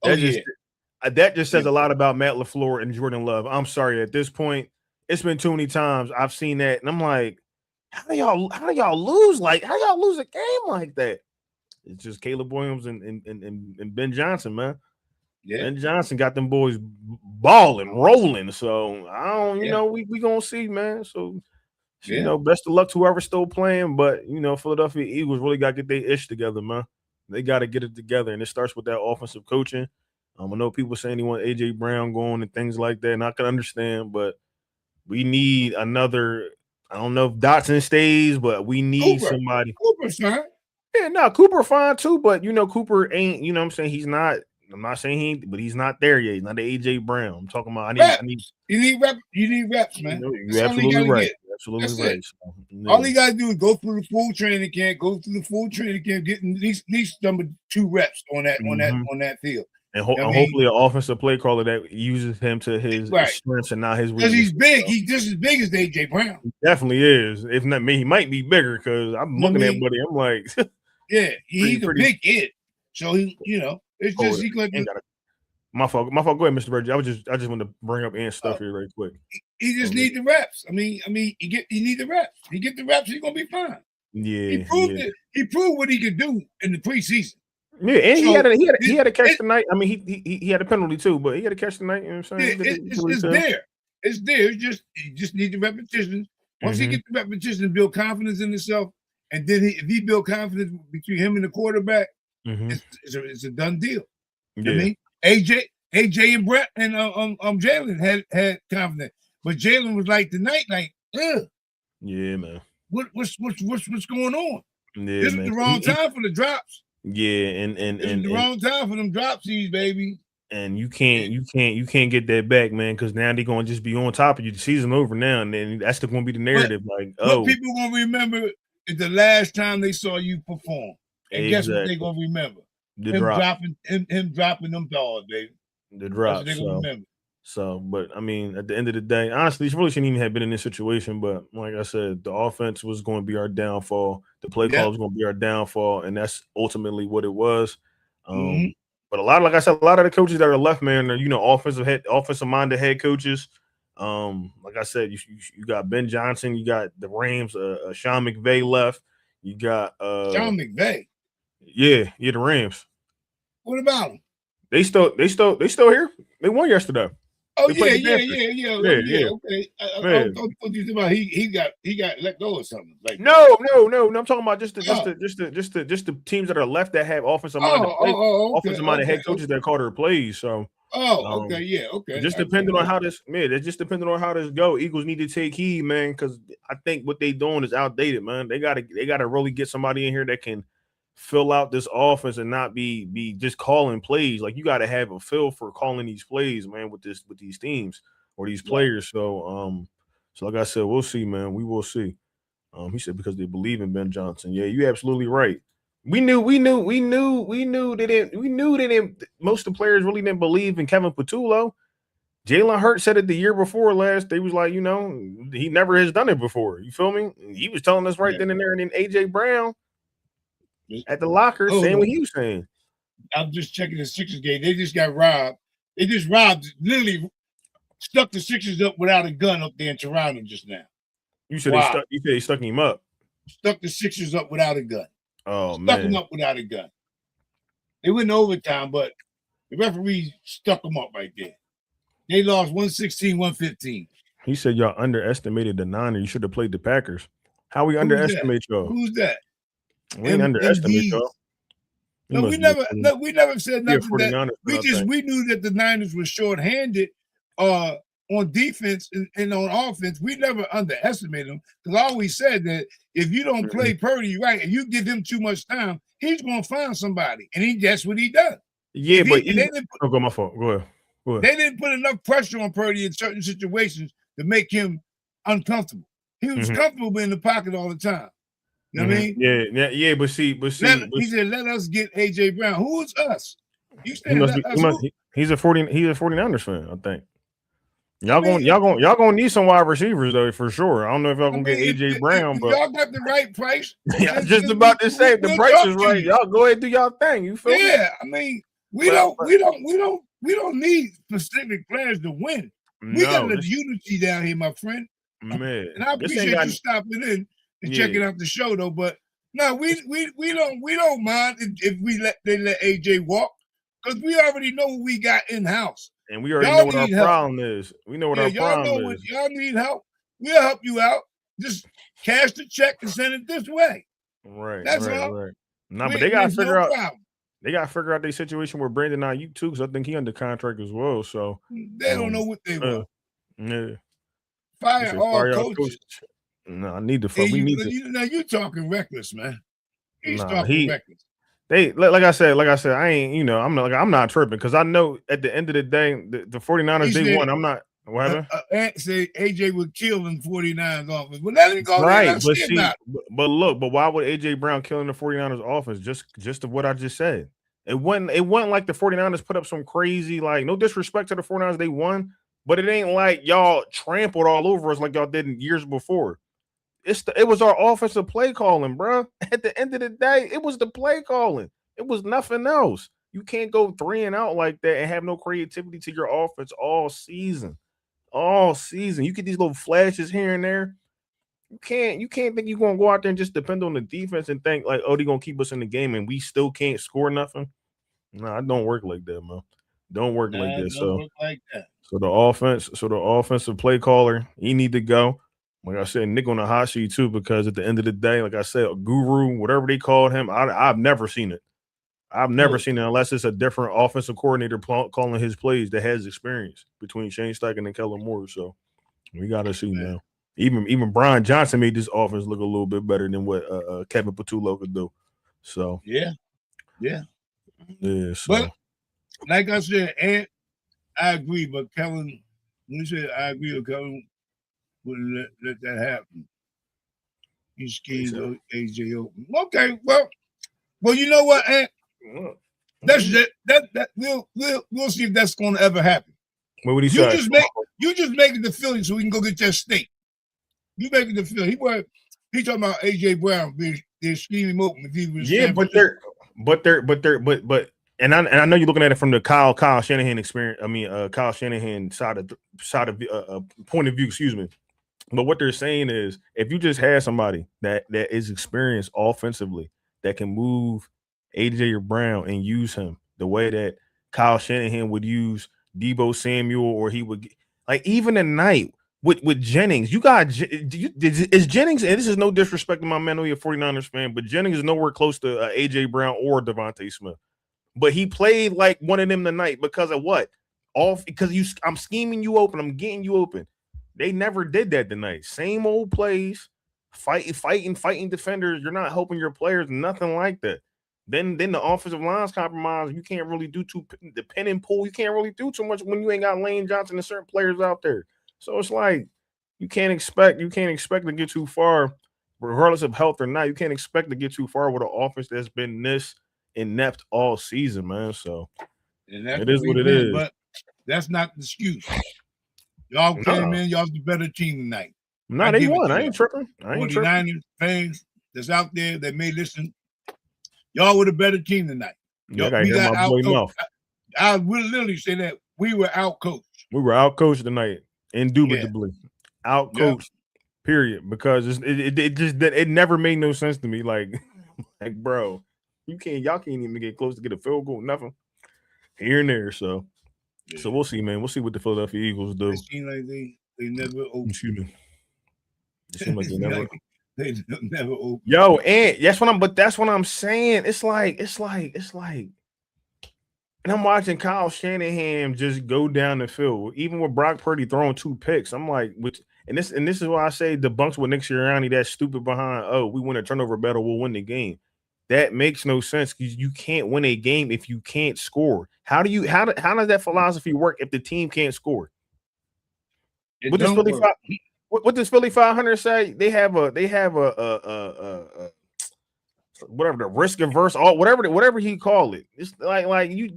That just says a lot about Matt LaFleur and Jordan Love. I'm sorry, at this point, it's been too many times I've seen that, and I'm like, how do y'all lose? Like, how y'all lose a game like that? It's just Caleb Williams and Ben Johnson, man. Yeah. Ben Johnson got them boys balling, rolling. So I don't, we gonna see, man. So best of luck to whoever's still playing. But Philadelphia Eagles really got to get their ish together, man. They got to get it together, and it starts with that offensive coaching. I know people saying they want AJ Brown going and things like that, and I can understand, but we need another. I don't know if Dotson stays, but we need somebody. Cooper's fine. Yeah, no, Cooper fine too, but Cooper ain't. You know what I'm saying? He's not. I'm not saying he ain't, but he's not there yet. He's not the AJ Brown. I'm talking about. I need. You need reps. You need reps, man. You're absolutely right. Absolutely right. So, all he got to do is go through the full training camp. Getting at least number 2 reps on that field. And hopefully an offensive play caller that uses him to his strengths and not his weakness. Because he's big. He's just as big as AJ Brown. He definitely is. If not me, he might be bigger because I'm looking at Buddy. I'm like, yeah, he's a big kid. So it's just he could. My fault. Go ahead, Mr. Reggie. I just want to bring up Ant's stuff here right quick. He just need the reps. I mean, he need the reps. He get the reps, he's gonna be fine. Yeah, he proved it. He proved what he could do in the preseason. Yeah, and he had a catch tonight. I mean, he had a penalty too, but he had a catch tonight. You know what I'm saying? It's there. It's there. He just need the repetitions. Once he gets the repetitions and build confidence in himself, and then if he build confidence between him and the quarterback, it's a done deal. Yeah. I mean, AJ and Brett and Jalen had confidence, but Jalen was like tonight, ugh. Yeah, man. What's going on? Yeah, this is the wrong time for the drops. Yeah, and the wrong time for them dropsies, baby. And you can't get that back, man, because now they're gonna just be on top of you. The season over now, and then that's gonna be the narrative. What people gonna remember is the last time they saw you perform. And guess what they're gonna remember? Him dropping them balls, baby. The drop. So, but I mean, at the end of the day, honestly, she really shouldn't even have been in this situation. But like I said, the offense was going to be our downfall. The play call was going to be our downfall, and that's ultimately what it was. But like I said, a lot of the coaches that are left, man, are offensive minded head coaches. Like I said, you got Ben Johnson, you got the Rams, Sean McVay left. You got Sean McVay. Yeah, the Rams. What about them? They still here. They won yesterday. Oh yeah. Okay. I thought you about he got let go or something. Like no. I'm talking about just the teams that are left that have offensive minded head coaches that call their plays. So okay. Just depending on how this go. Eagles need to take heed, man, because I think what they doing is outdated, man. They gotta really get somebody in here that can fill out this offense and not be just calling plays. Like, you got to have a feel for calling these plays, man, with these teams or these players. So like I said, we'll see, man. We will see. He said because they believe in Ben Johnson. Yeah, you're absolutely right. We knew they didn't. Most of the players really didn't believe in Kevin Patullo. Jalen Hurts said it the year before last. They was like, he never has done it before. You feel me? He was telling us right then and there. And then AJ Brown at the locker saying what he was saying. I'm just checking the Sixers game. They just got robbed. They just literally stuck the Sixers up without a gun up there in Toronto just now. You said they stuck him up. Stuck the Sixers up without a gun. Oh, man. Stuck him up without a gun. They went in overtime, but the referee stuck them up right there. They lost 116-115. He said y'all underestimated the Niners. You should have played the Packers. How we underestimate y'all? Who's that? We didn't underestimate y'all. No, we never said nothing. We knew that the Niners were shorthanded on defense and on offense. We never underestimated them, because I always said that if you don't play Purdy right and you give him too much time, he's going to find somebody, and that's what he does. Yeah, my fault. Go ahead. They didn't put enough pressure on Purdy in certain situations to make him uncomfortable. He was comfortable in the pocket all the time. You know what I mean? Yeah. But see. He said, "Let us get AJ Brown." Who's us? He's a 49ers fan, I think. Y'all gonna need some wide receivers though for sure. I don't know if y'all gonna get AJ Brown, if but y'all got the right price. Yeah, just about to say the price is right. Y'all go ahead and do y'all thing. You feel me? Yeah, I mean, we don't need specific players to win. We got the unity down here, my friend. Man, and I appreciate you stopping in and checking out the show though. But no, we don't mind if they let AJ walk because we already know what we got in house. And we already know what our problem is. We know what our problem is. Y'all need help. We'll help you out. Just cash the check and send it this way. Right. That's all. Right. No, but they gotta figure out. They gotta figure out their situation with Brandon Ayuk too, because I think he under contract as well. So they don't know what they want. Yeah. Fire all coaches. No, I need to. We need to. Now you talking reckless, man. He's talking reckless. They like I said, I ain't, I'm not tripping because I know at the end of the day, the 49ers they won. I'm not. What happened? Say AJ would kill in 49ers offense. Well, that didn't go right, but look, but why would AJ Brown kill in the 49ers offense? Just of what I just said. It wasn't like the 49ers put up some crazy, like, no disrespect to the 49ers, they won, but it ain't like y'all trampled all over us like y'all did in years before. It was our offensive play calling, bro. At the end of the day, it was the play calling. It was nothing else. You can't go 3 and out like that and have no creativity to your offense all season. All season. You get these little flashes here and there. You can't think you're gonna go out there and just depend on the defense and think like, oh, they're gonna keep us in the game and we still can't score nothing. Nah, it don't work like that, man. Don't work like that. So the offensive play caller, he need to go. Like I said, Nick on the hot sheet too, because at the end of the day, like I said, a guru, whatever they called him, I've never seen it. I've never seen it unless it's a different offensive coordinator calling his plays that has experience between Shane Steichen and Kellen Moore. So we got to see now. Even Brian Johnson made this offense look a little bit better than what Kevin Patullo could do. So yeah. So. But like I said, Ant, I agree. But Kellen, when you said I agree with Kellen, wouldn't let that happen. He schemed AJ open. Okay, well, you know what, Ant? That's that we'll see if that's going to ever happen. What would he say? You just make it to Philly so we can go get that steak. You make it to Philly. He talking about AJ Brown. They're scheming open. If he was but and I know you're looking at it from the Kyle Shanahan experience. I mean, Kyle Shanahan side of point of view. Excuse me. But what they're saying is, if you just have somebody that is experienced offensively that can move AJ Brown and use him the way that Kyle Shanahan would use Deebo Samuel, or he would like even tonight with Jennings, you got is Jennings, and this is no disrespect to my man, a 49ers fan, but Jennings is nowhere close to AJ Brown or Devontae Smith. But he played like one of them tonight because of what? Because I'm scheming you open, I'm getting you open. They never did that tonight. Same old plays, fighting defenders. You're not helping your players, nothing like that. Then the offensive line's compromised. You can't really do the pin and pull. You can't really do too much when you ain't got Lane Johnson and certain players out there. So it's like you can't expect to get too far, regardless of health or not. You can't expect to get too far with an offense that's been this inept all season, man. So it is what it is. But that's not the excuse. Y'all came in, y'all's the better team tonight. No, they won. I ain't tripping. 49ers fans that's out there that may listen, y'all were the better team tonight. I would literally say that we were outcoached. We were outcoached tonight, indubitably. Outcoached, period. Because it never made no sense to me. Like bro, y'all can't even get close to get a field goal, nothing. Here and there, so we'll see, man. We'll see what the Philadelphia Eagles do. It seems like they never open. Excuse me. It seems like they never. They never open. Yo, and that's what I'm saying. It's like, and I'm watching Kyle Shanahan just go down the field, even with Brock Purdy throwing 2 picks. I'm like, and this is why I say debunks with Nick Sirianni, that stupid behind. Oh, we win a turnover battle, we'll win the game. That makes no sense because you can't win a game if you can't score. How does that philosophy work if the team can't score? What does Philly 500 say? They have a whatever the risk averse, all whatever he called it. It's like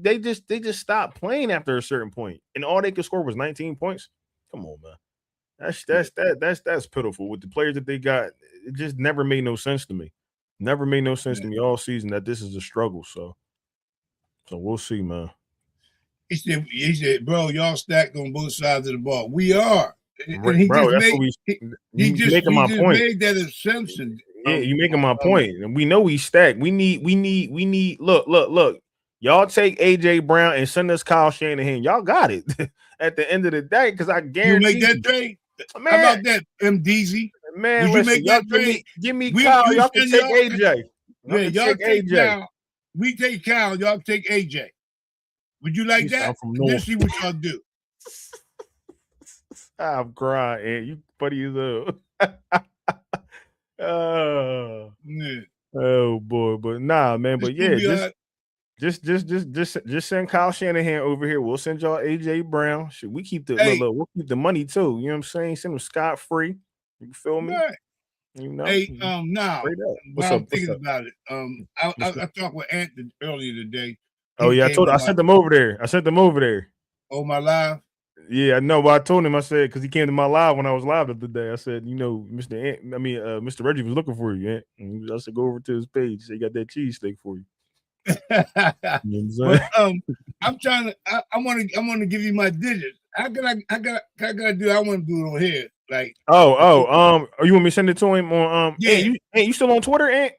they just stopped playing after a certain point, and all they could score was 19 points. Come on, man. That's pitiful with the players that they got. It just never made no sense to me. Never made no sense to me all season that this is a struggle. So we'll see, man. He said, bro, y'all stacked on both sides of the ball. We are. And he just making my point. Made that assumption. Yeah, you making my point. And we know we stacked. We need look. Y'all take AJ Brown and send us Kyle Shanahan. Y'all got it at the end of the day, because I guarantee you make that trade. Man, how about that, MDZ? Man, would you make that trade? Give me Kyle. Y'all can take AJ. Y'all take AJ. We take Kyle. Y'all take AJ. Would you like that? Let's see what y'all do. I'm crying. You funny as hell. Oh boy, but nah, man. But yeah, just send Kyle Shanahan over here. We'll send y'all AJ Brown. Should we keep the we'll keep the money too? You know what I'm saying? Send them scot free. You feel me? Right. You know. Hey, now I'm thinking about it. I talked with Ant earlier today. Oh yeah, I sent them over there. Oh, my live. Yeah, I know. But I told him, I said, because he came to my live when I was live the other day. I said, Mr. Reggie was looking for you, Ant. And I said, go over to his page. He got that cheesesteak for you. You know what I'm I'm trying to. I want to give you my digits. How can I gotta do? I want to do it on here. Like you want me to send it to him on yeah. Ant, you still on Twitter, Ant?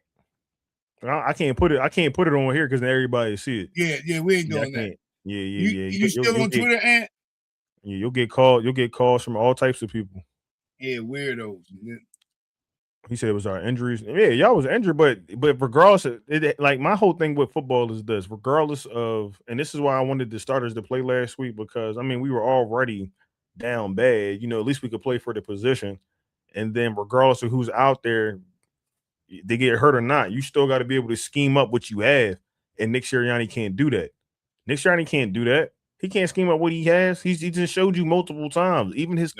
I can't put it on here because everybody see it. Yeah, we ain't doing that. Yeah. You still on Twitter, Ant? Yeah, you'll get calls from all types of people. Yeah, weirdos. He said it was our injuries. Yeah, y'all was injured, but regardless of it, like my whole thing with football is this: regardless of, and this is why I wanted the starters to play last week, because I mean we were already down bad. At least we could play for the position, and then regardless of who's out there, they get hurt or not, you still got to be able to scheme up what you have. And Nick Sirianni can't do that. Nick Sirianni can't do that. He can't scheme up what he has. He just showed you multiple times. Even his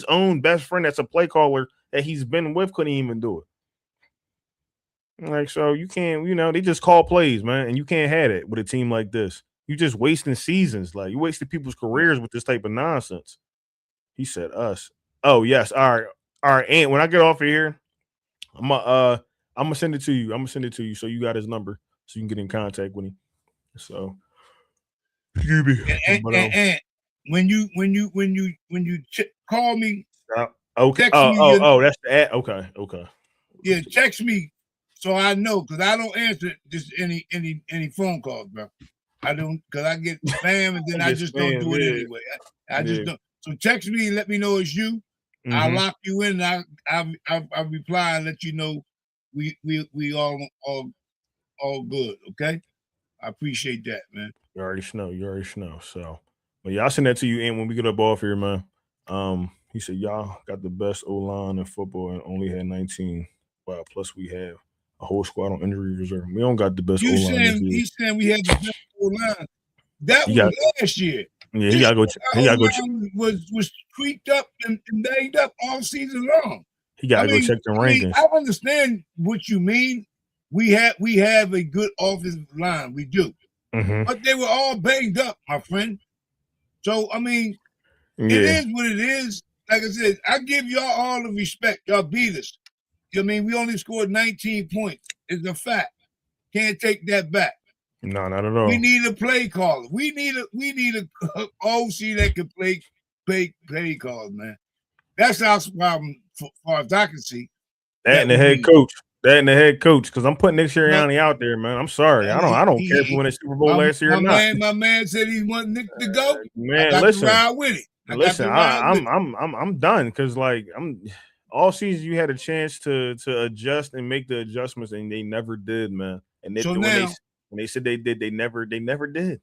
own best friend that's a play caller that he's been with couldn't even do it. Like, so you can't, they just call plays, man, and you can't have it with a team like this. You just wasting seasons. Like, you wasted people's careers with this type of nonsense. He said us. Oh, yes. All right. And when I get off of here, I'm gonna send it to you. So you got his number so you can get in contact with him. So and when you call me, okay. That's the ad. Okay. Yeah, text me so I know, because I don't answer just any phone calls, bro. I don't, because I get spam and then I just don't do it anyway. I just don't. So text me and let me know it's you. Mm-hmm. I'll lock you in. And I'll reply and let you know we all good. Okay. I appreciate that, man. You already know. So, but yeah, I'll send that to you. And when we get up off here, man, he said y'all got the best O-line in football and only had 19. Wow, plus we have a whole squad on injury reserve. We don't got the best O-line. He's saying we had the best O-line. That was last year. Yeah, he gotta go. Was tweaked up and made up all season long. He gotta go check the rankings. I understand what you mean. We have a good offensive line. We do. Mm-hmm. But they were all banged up, my friend. So, it is what it is. Like I said, I give y'all all the respect. Y'all beat us. We only scored 19 points. It's a fact. Can't take that back. No, not at all. We need a play caller. We need a OC that can play calls, man. That's our problem, far as I can see. That and the head coach. Because I'm putting Nick Sirianni out there, man. I'm sorry. I don't care if he won a Super Bowl last year or not. My man said he wanted Nick to go. Man, I got to ride with it. I'm done, because I'm all season you had a chance to adjust and make the adjustments, and they never did, man. And when they said they did, they never did.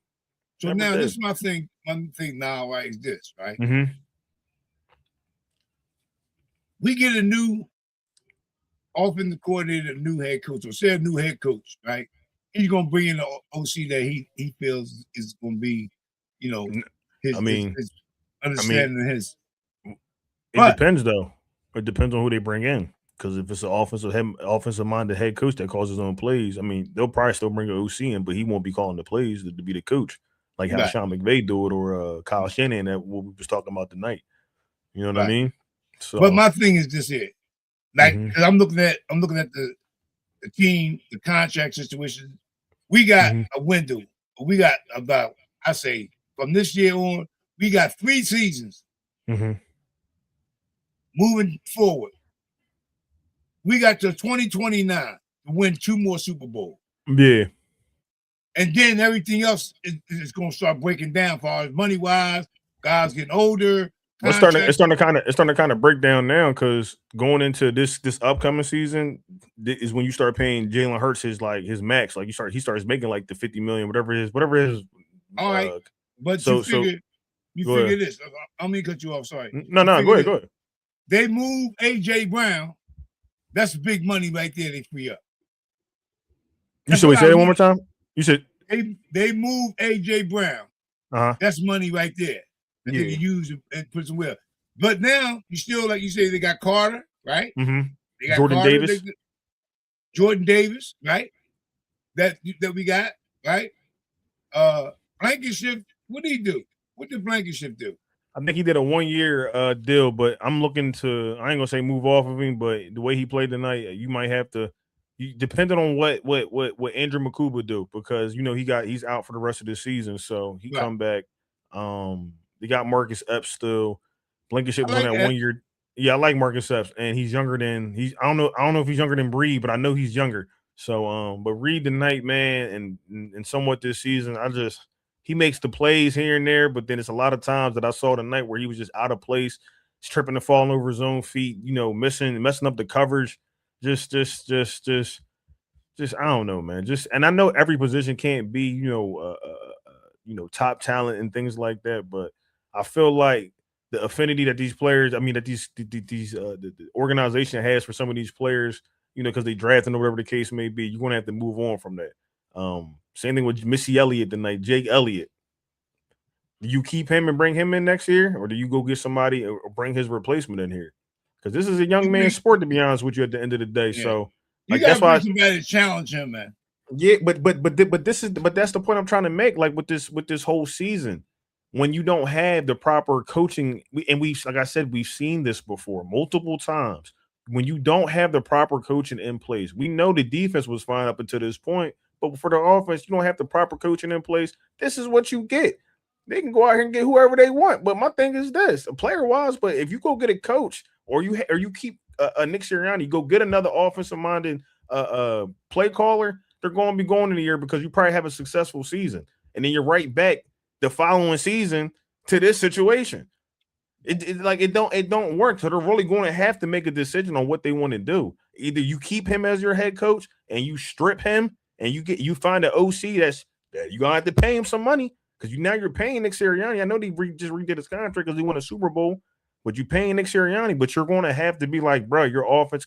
So now this is my thing. One thing now, right, is this, right? Mm-hmm. We get a new offensive coordinator, a new head coach, or say a new head coach, right? He's gonna bring in the OC that he feels is gonna be, his understanding of his. It depends though. It depends on who they bring in. Because if it's an offensive minded head coach that calls his own plays, I mean, they'll probably still bring an OC in, but he won't be calling the plays to be the coach, like how Right. Sean McVay do it or Kyle Shanahan that what we was talking about tonight. You know what I Right. mean? But So, my thing is this here, like, because I'm looking at the team, the contract situation. We got a window. We got about, I say, from this year on, we got 3 seasons moving forward. We got till 2029 to win 2 more Super Bowls. yeah. And then everything else is going to start breaking down as far as money wise. Guys getting older. It's starting to kind of break down now because going into this upcoming season is when you start paying Jalen Hurts his max. Like he starts making like the 50 million, whatever it is. All right, but you figure this. I'm gonna cut you off. Sorry. No, go ahead. They move AJ Brown. That's big money right there. They free up. You should say it one more time. You said they move AJ Brown. That's money right there that they can use and put somewhere. But now you still, like you say, they got Carter, right? They got Jordan Davis. Jordan Davis, right? That we got, right? Blankenship, what did he do? What did Blankenship do? I think he did a 1-year deal, but I'm looking to, I ain't gonna say move off of him, but the way he played tonight, you might have to, depending on what Andrew McCuba do, because he's out for the rest of the season, so he come back. They got Marcus Epps still. Blankenship on that 1 year. Yeah, I like Marcus Epps, and he's younger than I don't know if he's younger than Breed, but I know he's younger. So but Reed tonight, man, and somewhat this season, he makes the plays here and there, but then it's a lot of times that I saw tonight where he was just out of place, tripping and falling over his own feet, messing up the coverage. Just I don't know, man. And I know every position can't be, top talent and things like that, but I feel like the affinity that these players, the organization has for some of these players, because they drafted or whatever the case may be, you're going to have to move on from that. Same thing with Missy Elliott tonight, Jake Elliott. Do you keep him and bring him in next year, or do you go get somebody or bring his replacement in here? Because this is a young man's sport, to be honest with you. At the end of the day, so that's why somebody to challenge him, man. Yeah, but that's the point I'm trying to make. Like with this whole season, when you don't have the proper coaching, like I said, we've seen this before multiple times. When you don't have the proper coaching in place, we know the defense was fine up until this point, but for the offense, you don't have the proper coaching in place. This is what you get. They can go out here and get whoever they want. But my thing is this: player wise, but if you go get a coach or you keep Nick Sirianni, go get another offensive minded play caller. They're going to be going in the year because you probably have a successful season, and then you're right back the following season to this situation. It don't work. So they're really going to have to make a decision on what they want to do. Either you keep him as your head coach and you strip him, and you find an OC that you're gonna have to pay him some money because now you're paying Nick Sirianni. I know they just redid his contract because he won a Super Bowl, but you're paying Nick Sirianni. But you're going to have to be like, bro, your offense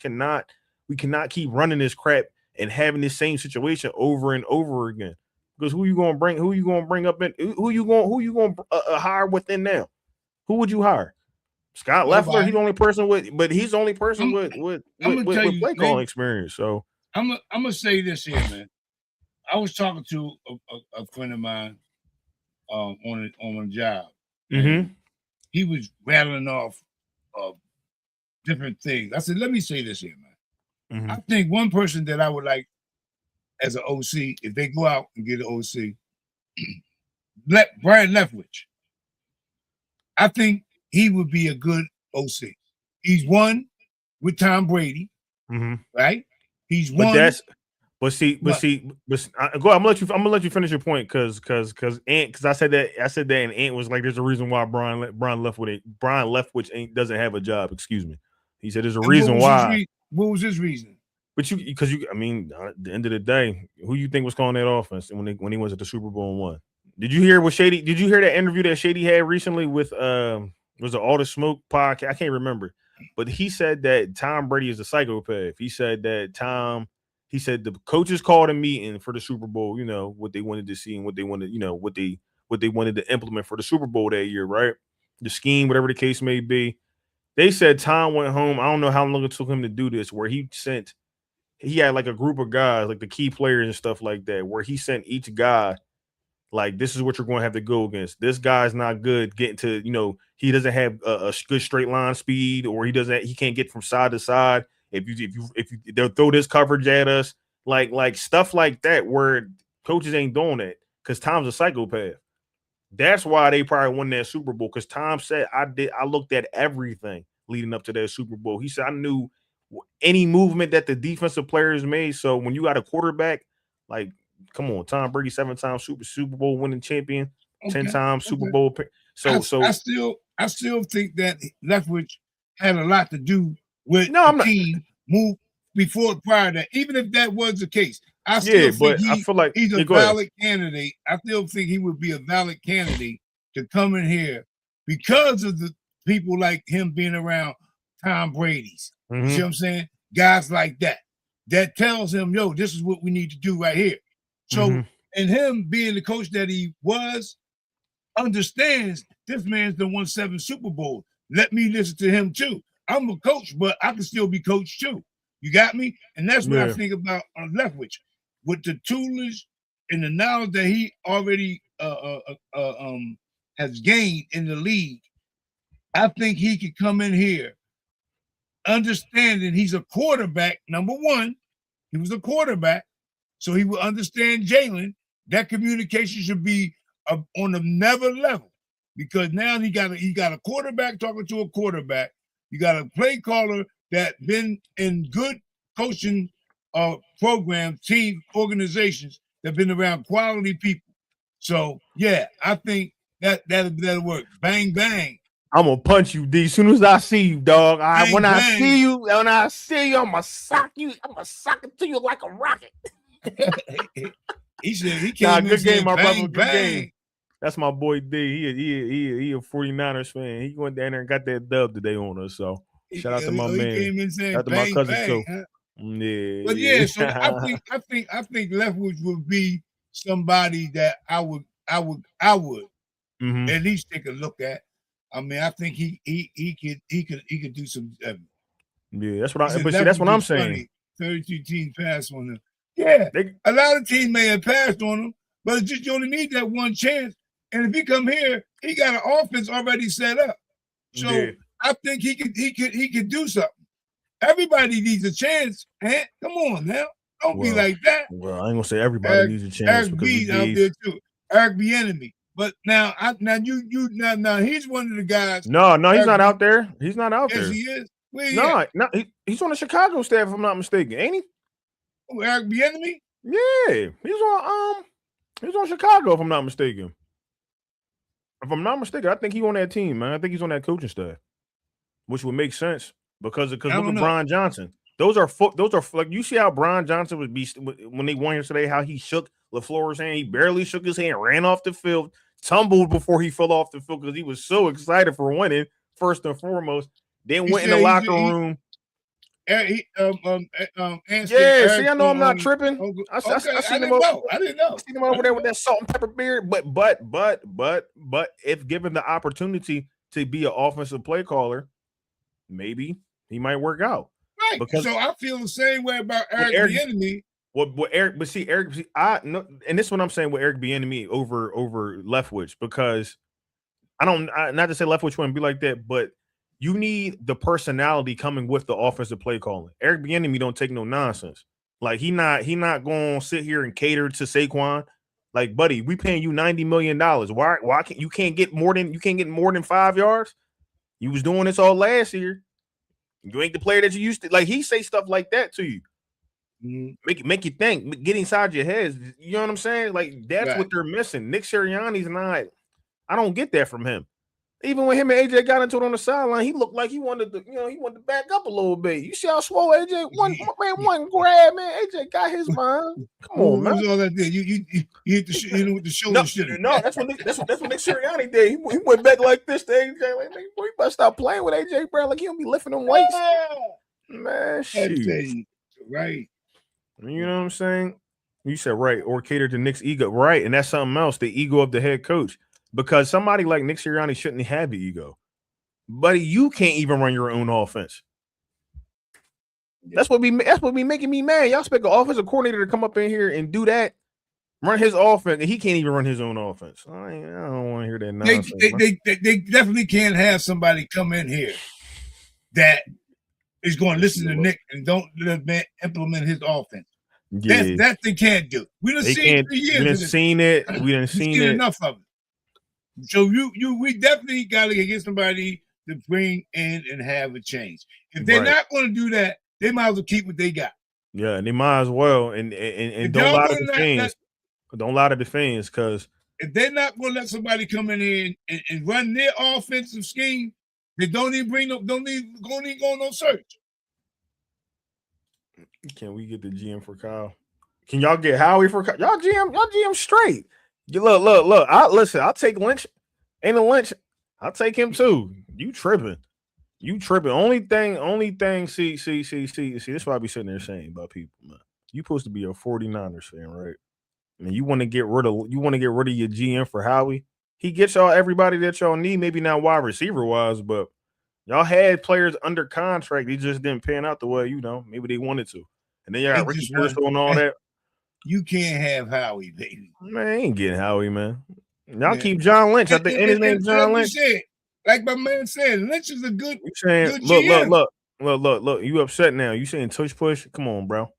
we cannot keep running this crap and having this same situation over and over again. Because who you going to bring? Who you going to bring up in? Who you going to hire within now? Who would you hire? Scott Leffler. He's the only person with play calling experience. So I'm gonna say this here, man. I was talking to a friend of mine on a job. He was rattling off different things. I said, let me say this here, man. I think one person that I would like as an OC, if they go out and get an OC, Brian Leftwich. I think he would be a good OC. He's won with Tom Brady, right? He's won. Go. I'm gonna let you finish your point because I said that and Ant was like, there's a reason why Brian Leftwich doesn't have a job. Excuse me. He said there's a reason why. What was his reason? But at the end of the day, who you think was calling that offense when he went to the Super Bowl and won? Did you hear that interview that Shady had recently with was it All the Smoke podcast? I can't remember, but he said that Tom Brady is a psychopath. He said that the coaches called a meeting for the Super Bowl, what they wanted to see and what they wanted, what they wanted to implement for the Super Bowl that year, right? The scheme, whatever the case may be. They said Tom went home. I don't know how long it took him to do this, where he had like a group of guys, like the key players and stuff like that, where he sent each guy like, this is what you're going to have to go against. This guy's not good getting to, he doesn't have a good straight line speed, or he can't get from side to side. If you they'll throw this coverage at us, like stuff like that, where coaches ain't doing that because Tom's a psychopath. That's why they probably won that Super Bowl, because Tom said, I looked at everything leading up to that Super Bowl. He said, I knew any movement that the defensive players made. So when you got a quarterback, like, come on, Tom Brady, 7-time Super Bowl winning champion, 10-time Super Bowl. So I still think that Leftwich had a lot to do with the team move prior to that. Even if that was the case, I still think I feel like he's a valid candidate. I still think he would be a valid candidate to come in here because of the people like him being around Tom Brady's. Mm-hmm. You see what I'm saying? Guys like that tells him, yo, this is what we need to do right here. So, and him being the coach that he was, understands this man's done won 7 Super Bowls. Let me listen to him too. I'm a coach, but I can still be coached too. You got me? And that's what I think about Leftwich. With the toolage and the knowledge that he already has gained in the league, I think he could come in here understanding he's a quarterback. Number one, he was a quarterback, so he will understand Jalen. That communication should be on another level, because now he got a quarterback talking to a quarterback. You got a play caller that been in good coaching programs, team organizations that been around quality people. So yeah, I think that'll work. Bang bang. I'm gonna punch you, D. As soon as I see you, dog. When I see you, I'm gonna sock you. I'm gonna sock it to you like a rocket. He said he came good game, my brother. Good bang. Game. That's my boy D. He a 49ers fan. He went down there and got that dub today on us. So shout out to my man. He came in saying, shout out to bang, my cousin bang, too. Huh? Yeah. But yeah, so I think Leftwich would be somebody that I would at least take a look at. I mean, I think he could do some. Yeah, that's what that's what I'm saying. 32 teams passed on him. Yeah, a lot of teams may have passed on him, but it's just you only need that one chance. And if he come here, he got an offense already set up. So I think he could do something. Everybody needs a chance, man. Come on now. Don't be like that. Well, I ain't gonna say everybody needs a chance. Eric B's out there too. Eric B. Enemy. But now he's one of the guys. No, he's not out there. He's not out there. Yes, he is. No, he's on the Chicago staff, if I'm not mistaken, ain't he? Oh, Eric B. Enemy? Yeah, he's on Chicago, if I'm not mistaken. If I'm not mistaken, I think he's on that team, man. I think he's on that coaching staff, which would make sense because look at Brian Johnson. Those are like, you see how Brian Johnson would be when they won yesterday, how he shook LaFleur's hand. He barely shook his hand, ran off the field, tumbled before he fell off the field because he was so excited for winning, first and foremost. Then went in the locker room. See, I know I'm not tripping. I seen him over. I didn't know. I seen him over there with that salt and pepper beard. But if given the opportunity to be an offensive play caller, maybe he might work out. Right. Because so I feel the same way about Eric Bieniemy. Eric, and this is what I'm saying with Eric Bieniemy over Leftwich, because not to say Leftwich wouldn't be like that, but you need the personality coming with the offensive play calling. Eric Bieniemy don't take no nonsense. Like he not going to sit here and cater to Saquon. Like, buddy, we paying you $90 million. Why can't you get more than 5 yards? You was doing this all last year. You ain't the player that you used to. Like, he say stuff like that to you. Make you think, get inside your heads. You know what I'm saying? Like, that's what they're missing. Nick Sirianni's not. I don't get that from him. Even when him and AJ got into it on the sideline, he looked like he wanted to back up a little bit. You see how swole AJ one grab, man. AJ got his mind. Come on, man. What was all that there? You hit with the shoulder shit. No, that's what Nick Sirianni did. He went back like this to AJ. Like, boy, you better stop playing with AJ Brown. Like, he don't be lifting them weights. Man, shit. Right. You know what I'm saying? You said right, or cater to Nick's ego. Right, and that's something else, the ego of the head coach. Because somebody like Nick Sirianni shouldn't have the ego. buddy, you can't even run your own offense. That's what be making me mad. Y'all expect an offensive coordinator to come up in here and do that, run his offense, and he can't even run his own offense. I don't want to hear that nonsense. They definitely can't have somebody come in here that is going to listen to Nick and don't implement his offense. Yeah. That they can't do. We done seen 3 years. We done seen it. We done seen it. Enough of it. So we definitely got to get somebody to bring in and have a change. If they're not going to do that, they might as well keep what they got. Yeah, and they might as well. And don't lie to the fans. Don't lie to the fans, because if they're not going to let somebody come in here and run their offensive scheme, they don't even go on no search. Can we get the GM for Kyle? Can y'all get Howie for Kyle? Y'all GM straight. You look. I'll take Lynch. Ain't a Lynch. I'll take him too. You tripping. Only thing. See. This is what I be sitting there saying about people, man. You supposed to be a 49ers fan, right? And you want to get rid of your GM for Howie. He gets y'all everybody that y'all need, maybe not wide receiver wise, but y'all had players under contract. They just didn't pan out the way, maybe they wanted to. And then you got Ricky Pearsall and all that. You can't have Howie, baby. Man, I ain't getting Howie, man. Y'all keep John Lynch. I think his name's John Lynch. Like my man said, Lynch is a good. You saying, good GM. Look. You upset now? You saying tush push? Come on, bro.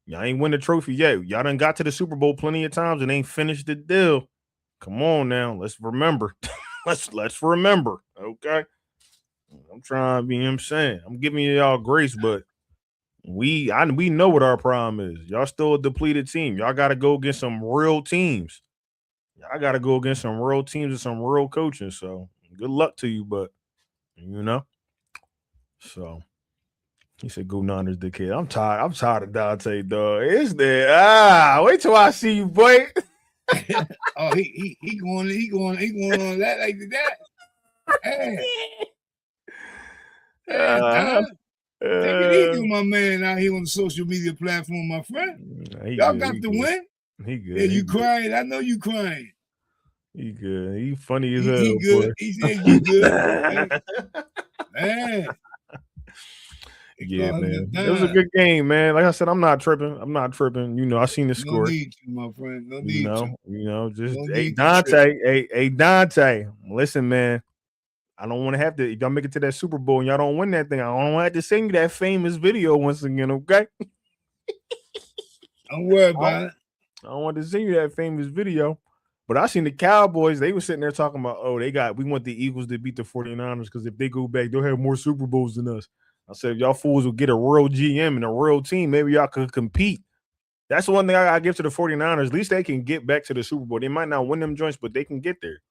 Y'all ain't win the trophy yet. Y'all done got to the Super Bowl plenty of times and ain't finished the deal. Come on now. Let's remember. let's remember. Okay. I'm trying to be him saying. I'm giving y'all grace, but we know what our problem is. Y'all still a depleted team. Y'all got to go against some real teams. Y'all got to go against some real teams and some real coaching. So good luck to you, but So he said, "Go Niners, dickhead." I'm tired of Dante, dog. Is there? Wait till I see you, boy. Oh, he going on that like that. Hey. Take it easy, my man out here on the social media platform, my friend. Y'all got the win. He good. Yeah, you crying. I know you crying. He good. He funny as hell. He good. Boy. He said you good. Man. Yeah, man. It was a good game, man. Like I said, I'm not tripping. I seen the score. No need to, my friend. No need to. Just hey Dante. Listen, man. I don't want to have to. If y'all make it to that Super Bowl and y'all don't win that thing, I don't want to have to send you that famous video once again, okay? Don't worry about it. I don't want to send you that famous video. But I seen the Cowboys, they were sitting there talking about, we want the Eagles to beat the 49ers because if they go back, they'll have more Super Bowls than us. I said, if y'all fools will get a real GM and a real team, maybe y'all could compete. That's the one thing I give to the 49ers. At least they can get back to the Super Bowl. They might not win them joints, but they can get there.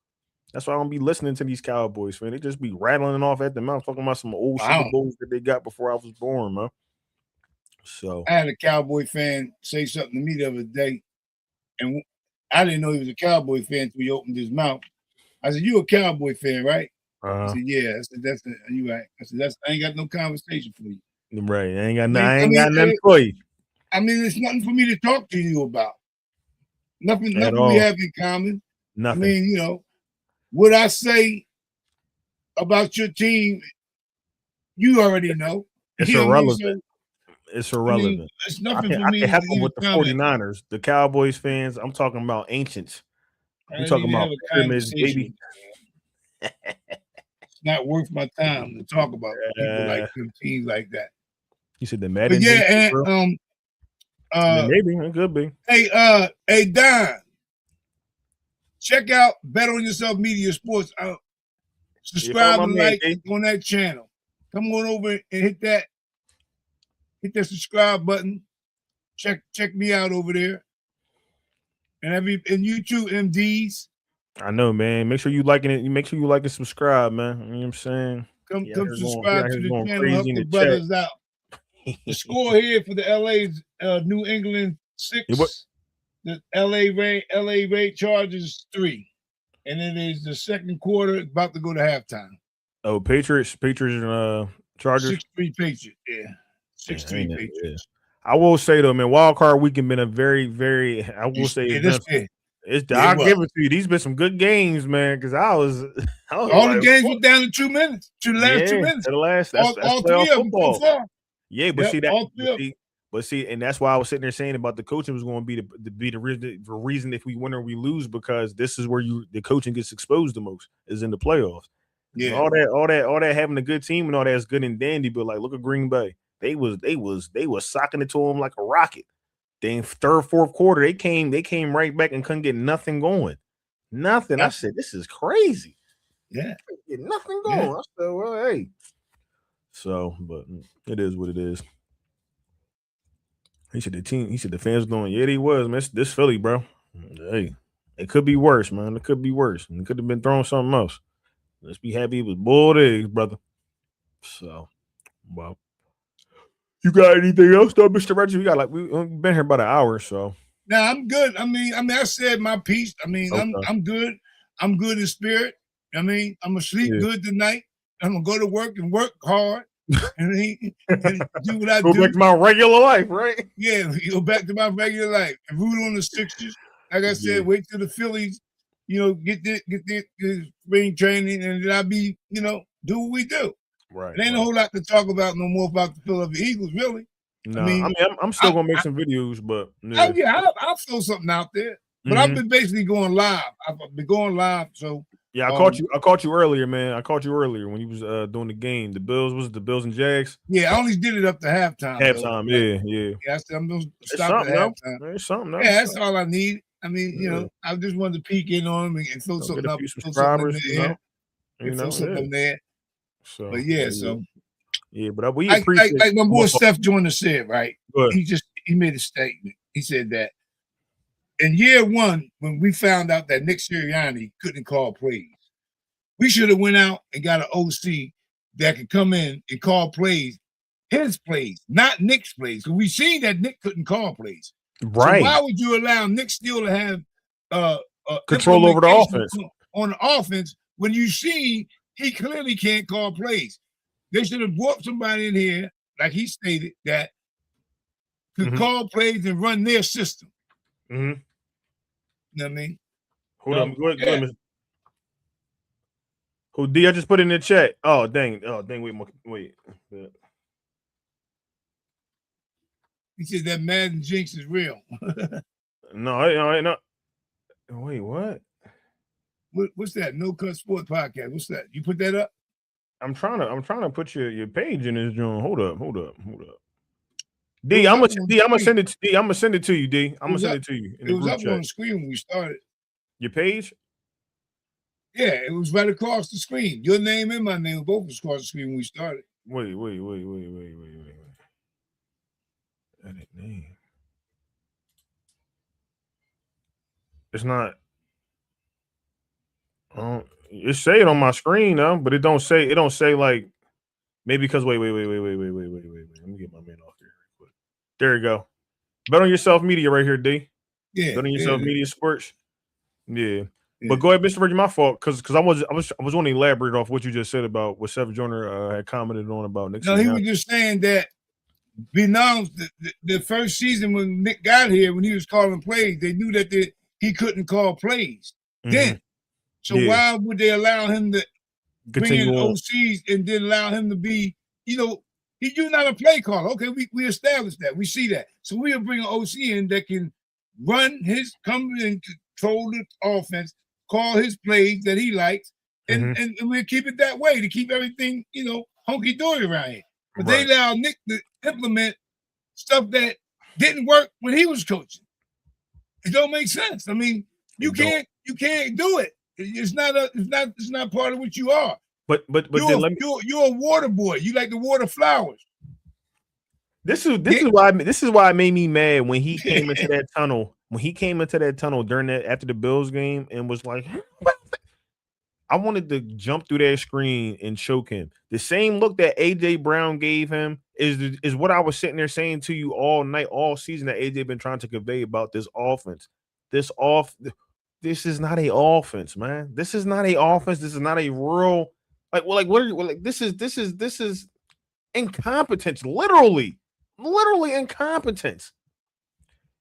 That's why I don't be listening to these Cowboys, man. They just be rattling off at the mouth, talking about some old Super Bowls that they got before I was born, man. So I had a Cowboy fan say something to me the other day, and I didn't know he was a Cowboy fan until he opened his mouth. I said, "You a Cowboy fan, right?" He said, "Yeah." I said, you right. I said, I ain't got no conversation for you. Right. I ain't got nothing for you. I mean, it's nothing for me to talk to you about. Nothing we have in common. Nothing. I mean, what I say about your team, you already know. It's irrelevant. It's irrelevant. It's nothing for me. I can heckle with the 49ers, the Cowboys fans. I'm talking about ancients. I'm talking about pyramids, baby. It's not worth my time to talk about people like them, teams like that. You said the Madden. But yeah, and maybe it could be. Hey, Don, check out Bet on Yourself Media Sports. Subscribe and like on that channel. Come on over and hit that subscribe button. Check me out over there. And you too, MDs. I know, man. Make sure you liking it. Make sure you like and subscribe, man. You know what I'm saying? Come subscribe to the channel. Help the brothers out. The score here for the LA's New England 6. The LA Ray Chargers 3. And it is the second quarter, about to go to halftime. Oh, Patriots and Chargers. 6-3 Patriots, yeah. 6-3 Patriots. I will say though, man, wild card weekend been a very, very. I will say I'll give it to you. These been some good games, man. Because I was all like, the games were down to 2 minutes. To the last 2 minutes. To the last. That's all playoff 3 of football. them so far. Yeah, but yep, and that's why I was sitting there saying about the coaching was going to be the reason if we win or we lose, because this is where the coaching gets exposed the most is in the playoffs. Yeah, all that having a good team and all that's good and dandy, but like look at Green Bay, they was socking it to them like a rocket. Then third, fourth quarter, they came right back and couldn't get nothing going, nothing. I said this is crazy. Yeah, get nothing going. Yeah. I said, well, hey. So, but it is what it is. He said the fans doing. Yeah, he was, man. This Philly, bro. Hey, it could be worse, man. It could be worse. It could have been throwing something else. Let's be happy it was boiled eggs, brother. So, well, you got anything else, though, Mr. Reggie? We've been here about an hour, so. No, I'm good. I said my piece. Okay. I'm good. I'm good in spirit. I'm gonna sleep good tonight. I'm gonna go to work and work hard. And do what I do. Go back to my regular life, right? Yeah, go back to my regular life and root on the Sixers. Like I said, wait till the Phillies, get the spring training, and then I'll be, do what we do. Right. It ain't a whole lot to talk about no more about the Philadelphia Eagles, really. No, I'm still gonna make some videos, but I'll throw something out there. But I've been basically going live. I've been going live, so. Yeah, I caught you earlier, man. I caught you earlier when you was doing the game. The Bills and Jags? Yeah, I only did it up to halftime. Yeah. Yeah, I said I'm gonna stop at halftime. There's something else. Yeah, that's all I need. I just wanted to peek in on them and throw something up. Throw something in there. So, but we appreciate like my boy Steph Joyner said, right? He made a statement. He said that in year one, when we found out that Nick Sirianni couldn't call plays, we should have went out and got an OC that could come in and call plays, his plays, not Nick's plays. Because we seen that Nick couldn't call plays. Right. So why would you allow Nick still to have control over the offense? On the offense, when you see he clearly can't call plays. They should have brought somebody in here, like he stated, that could call plays and run their system. Mm-hmm. You know what I mean? Hold on. Go ahead. Who D? I just put in the chat. Oh, dang. Wait. He said that Madden jinx is real. No, I know. Wait, what? What's that? No Cut Sports Podcast. What's that? You put that up? I'm trying to put your page in this joint. Hold up. D, I'm gonna send it. D, I'm gonna send it to you. D, I'm gonna send it to you. It was up on the screen when we started. Your page? Yeah, it was right across the screen. Your name and my name both was across the screen when we started. Wait. Edit name. It's not. It say it on my screen though, but it don't say like maybe because wait. Let me get my man off here real quick. There you go. Bet on Yourself Media right here, D. Yeah. Bet on Yourself Media Sports. Yeah. But go ahead, Mr. Reggie. My fault, because I was want to elaborate off what you just said about what Steph Joyner had commented on about Nick. No, he was just saying that the first season when Nick got here, when he was calling plays, they knew that he couldn't call plays then. So why would they allow him to bring in OCs and then allow him to be, he's not a play caller. Okay, we established that. We see that. So we'll bring an OC in that can come and control the offense, call his plays that he likes, and we'll keep it that way to keep everything, hunky-dory around here. But they allow Nick to implement stuff that didn't work when he was coaching. It don't make sense. You can't do it. It's not part of what you are. But you're a water boy. You like to water flowers. This is why it made me mad when he came into that tunnel. When he came into that tunnel after the Bills game and was like, I wanted to jump through that screen and choke him. The same look that AJ Brown gave him is what I was sitting there saying to you all night, all season, that AJ been trying to convey about this offense. This is not a offense, man. This is not a offense. This is not a real this is incompetence. Literally incompetence.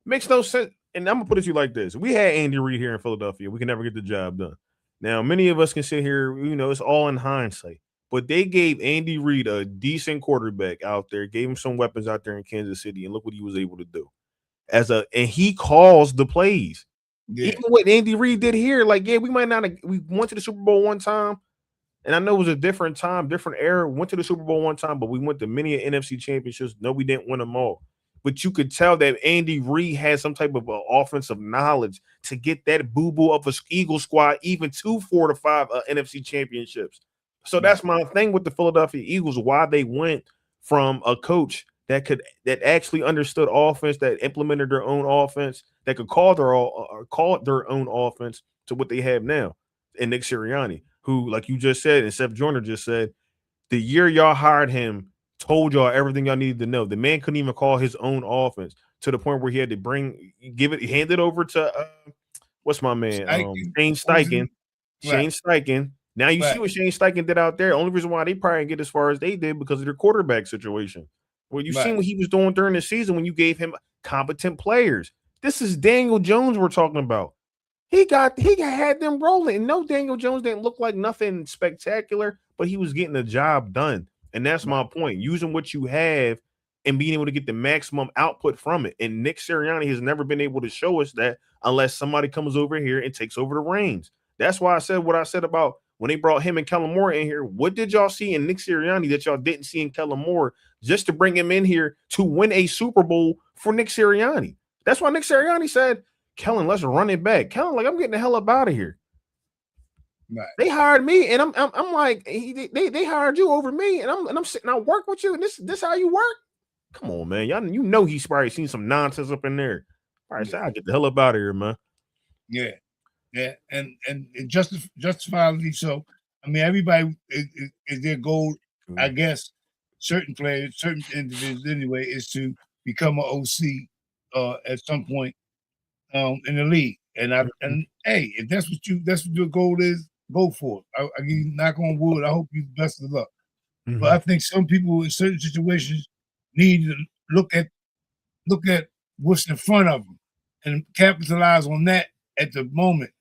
Makes no sense. and I'm gonna put it to you like this: we had Andy Reid here in Philadelphia. We can never get the job done. Now, many of us can sit here, it's all in hindsight. But they gave Andy Reid a decent quarterback out there, gave him some weapons out there in Kansas City, and look what he was able to do. And he calls the plays. Yeah. Even what Andy Reid did here, we might not we went to the Super Bowl one time, and I know it was a different time, different era. Went to the Super Bowl one time, but we went to many NFC championships. No, we didn't win them all. But you could tell that Andy Reid had some type of offensive knowledge to get that boo-boo of a Eagle squad even to 4 to 5 NFC championships. So that's my thing with the Philadelphia Eagles, why they went from a coach that actually understood offense, that implemented their own offense, that could call their own offense to what they have now. And Nick Sirianni, who, like you just said, and Seth Joyner just said, the year y'all hired him, told y'all everything y'all needed to know. The man couldn't even call his own offense to the point where he had to hand it over to what's my man? Shane Steichen. Shane Steichen. Now you see what Shane Steichen did out there. Only reason why they probably didn't get as far as they did because of their quarterback situation. Well, you seen what he was doing during the season when you gave him competent players. This is Daniel Jones we're talking about. He had them rolling. And no, Daniel Jones didn't look like nothing spectacular, but he was getting the job done. And that's my point. Using what you have and being able to get the maximum output from it. And Nick Sirianni has never been able to show us that unless somebody comes over here and takes over the reins. That's why I said what I said about when they brought him and Kellen Moore in here. What did y'all see in Nick Sirianni that y'all didn't see in Kellen Moore just to bring him in here to win a Super Bowl for Nick Sirianni? That's why Nick Sirianni said, Kellen, let's run it back. Kellen, I'm getting the hell up out of here. Right. They hired me, and I'm like, they hired you over me, and I'm sitting out work with you, and this how you work? Come on, man. Y'all, he's probably seen some nonsense up in there. All right, so I'll get the hell up out of here, man. Yeah. Yeah, and justifiably so. I mean, everybody is their goal. I guess certain players, certain individuals anyway, is to become an OC at some point in the league. And hey, if that's what your goal is, go for it. I give you knock on wood. I hope you best of luck. Mm-hmm. But I think some people in certain situations need to look at what's in front of them and capitalize on that at the moment.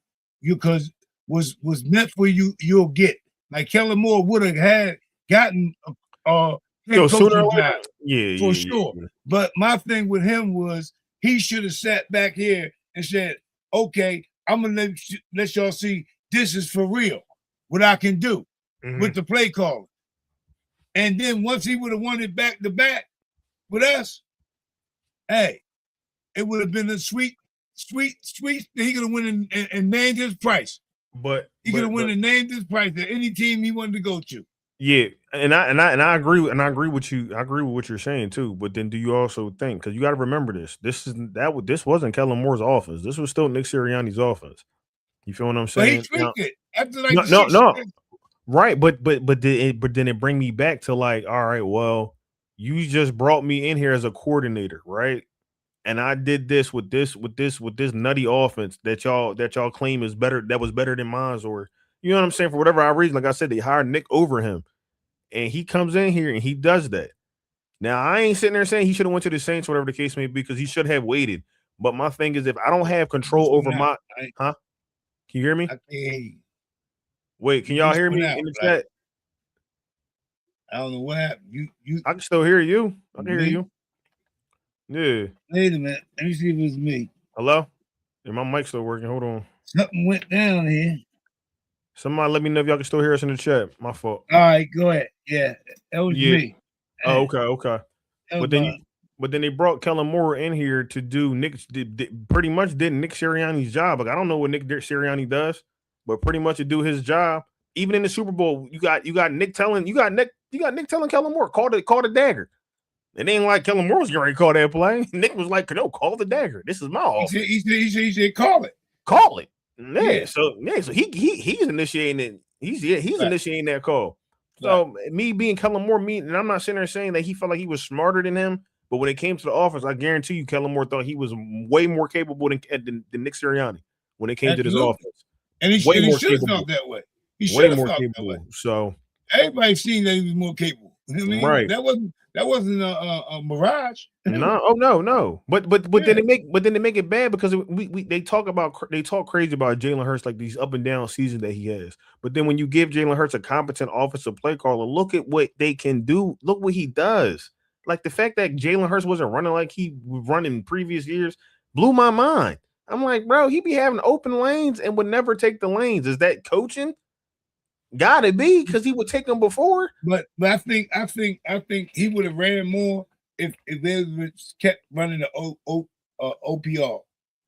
Because was meant for you, you'll get. Like Kellen Moore would have gotten a head coaching job for sure. Yeah. But my thing with him was he should have sat back here and said, "Okay, I'm gonna let y'all see this is for real, what I can do with the play calling." And then once he would have won it back to back with us, hey, it would have been a sweet. He could have won and named his price. But he could have won and named his price to any team he wanted to go to. Yeah, and I agree with you. I agree with what you're saying too. But then, do you also think, because you got to remember this wasn't Kellen Moore's offense. This was still Nick Sirianni's offense. You feel what I'm saying? But he tweaked it after no. Right, but then it bring me back to like, all right, well, you just brought me in here as a coordinator, right? And I did this with this nutty offense that y'all claim is better, that was better than mine, or you know what I'm saying? For whatever reason, like I said, they hired Nick over him, and he comes in here and he does that. Now I ain't sitting there saying he should have went to the Saints, whatever the case may be, because he should have waited. But my thing is, if I don't have control over my, Can you hear me? I can't hear you. Wait, can y'all hear me in the chat? I don't know what happened. You I can still hear you. I can hear you. Yeah. Wait a minute. Let me see if it's me. Hello? Yeah, my mic's still working. Hold on. Something went down here. Somebody let me know if y'all can still hear us in the chat. My fault. All right, go ahead. Yeah, that was me. Oh, okay. But then they brought Kellen Moore in here to do pretty much did Nick Sirianni's job. Like, I don't know what Nick Sirianni does, but pretty much to do his job. Even in the Super Bowl, you got Nick telling Kellen Moore, call the dagger. It ain't like Kellen Moore was getting ready to call that play. Nick was like, no, call the dagger. This is my offense. He said, call it. Call it. Yeah. So he's initiating it. He's initiating that call. So me being Kellen Moore, and I'm not sitting there saying that he felt like he was smarter than him, but when it came to the offense, I guarantee you Kellen Moore thought he was way more capable than Nick Sirianni when it came to this offense. And he should have felt that way. He should have felt that way. So everybody's seen that he was more capable. I mean, right. That That wasn't a mirage. No, no. But then they make it bad because they talk crazy about Jalen Hurts, like these up and down seasons that he has. But then when you give Jalen Hurts a competent offensive play caller, look at what they can do. Look what he does. Like the fact that Jalen Hurts wasn't running like he would run in previous years blew my mind. I'm like, bro, he be having open lanes and would never take the lanes. Is that coaching? Gotta be, because he would take them before. But I think he would have ran more if they kept running the OPR.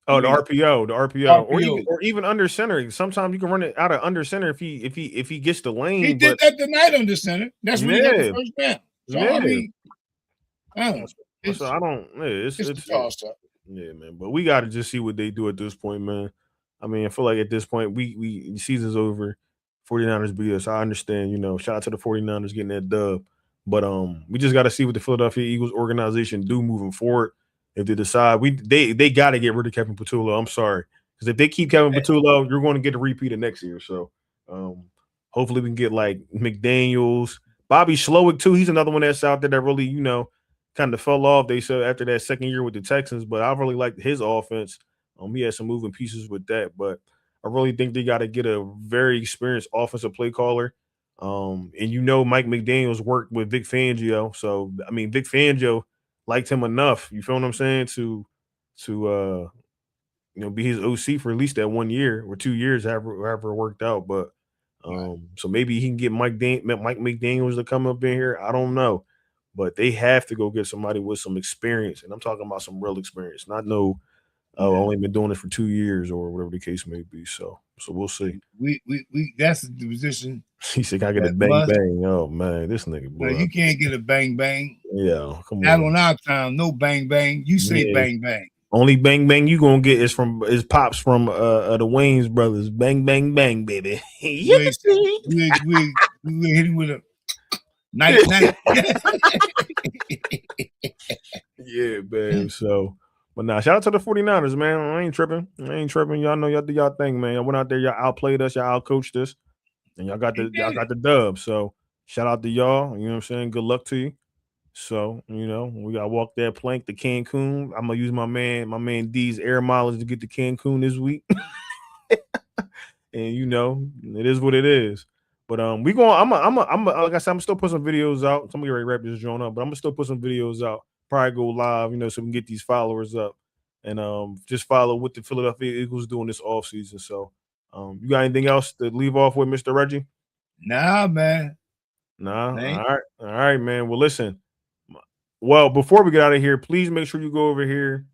Oh, the RPO, or even under center. Sometimes you can run it out of under center if he gets the lane. He did that tonight under center. That's when he got the first down. So I mean, it's a toss up. Yeah, man. But we got to just see what they do at this point, man. I mean, I feel like at this point, the season's over. 49ers beat us. I understand, shout out to the 49ers getting that dub. But we just got to see what the Philadelphia Eagles organization do moving forward. If they decide they got to get rid of Kevin Patullo. I'm sorry. Because if they keep Kevin Patullo, you're going to get a repeat of next year. So hopefully we can get like McDaniels, Bobby Slowick too. He's another one that's out there that really, kind of fell off. They said after that second year with the Texans, but I really liked his offense. He had some moving pieces with that, but I really think they got to get a very experienced offensive play caller. And Mike McDaniels worked with Vic Fangio. So, I mean, Vic Fangio liked him enough, you feel what I'm saying, to be his OC for at least that 1 year or 2 years, however it worked out. But so maybe he can get Mike McDaniels to come up in here. I don't know. But they have to go get somebody with some experience. And I'm talking about some real experience, not no only been doing it for 2 years or whatever the case may be. So we'll see. We that's the position. He said, "I get a bang bang." Oh man, this nigga, boy. No, you can't get a bang bang. Yeah, come on. Not on our time, no bang bang. You say bang bang. Only bang bang you gonna get is pops from the Wayans brothers. Bang bang bang, baby. We hit him with a night. Yeah, man. So. But nah, shout out to the 49ers, man. I ain't tripping. Y'all know y'all do y'all thing, man. Y'all went out there, y'all outplayed us, y'all outcoached us, and y'all got the dub. So shout out to y'all. You know what I'm saying? Good luck to you. So, we gotta walk that plank to Cancun. I'm gonna use my man D's air mileage to get to Cancun this week. And it is what it is. But I'm like I said, I'm still put some videos out. Somebody already wrap this joint up, but I'm gonna still put some videos out. Probably go live, so we can get these followers up and just follow what the Philadelphia Eagles doing this offseason. So you got anything else to leave off with, Mr. Reggie? Nah, man. Nah. All right, man. Well, listen. Well, before we get out of here, please make sure you go over here.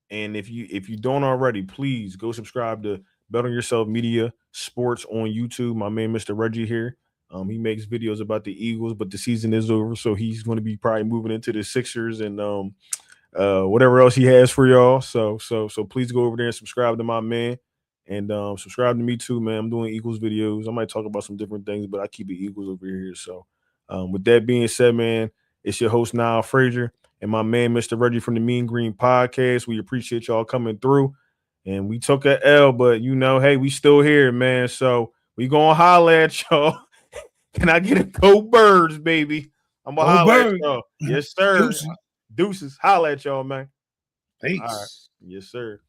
And if you don't already, please go subscribe to Bet on Yourself Media Sports on YouTube. My man, Mr. Reggie here. He makes videos about the Eagles, but the season is over, so he's going to be probably moving into the Sixers and whatever else he has for y'all. So please go over there and subscribe to my man, and subscribe to me too, man. I'm doing Eagles videos. I might talk about some different things, but I keep it Eagles over here. So with that being said, man, it's your host Niall Frazier and my man, Mr. Reggie from the Mean Green Podcast. We appreciate y'all coming through, and we took a L, but hey, we still here, man. So we gonna holler at y'all. Can I get a go Birds, baby? I'm gonna holler at y'all. Yes, sir. Deuces. Holler at y'all, man. Peace. All right. Yes, sir.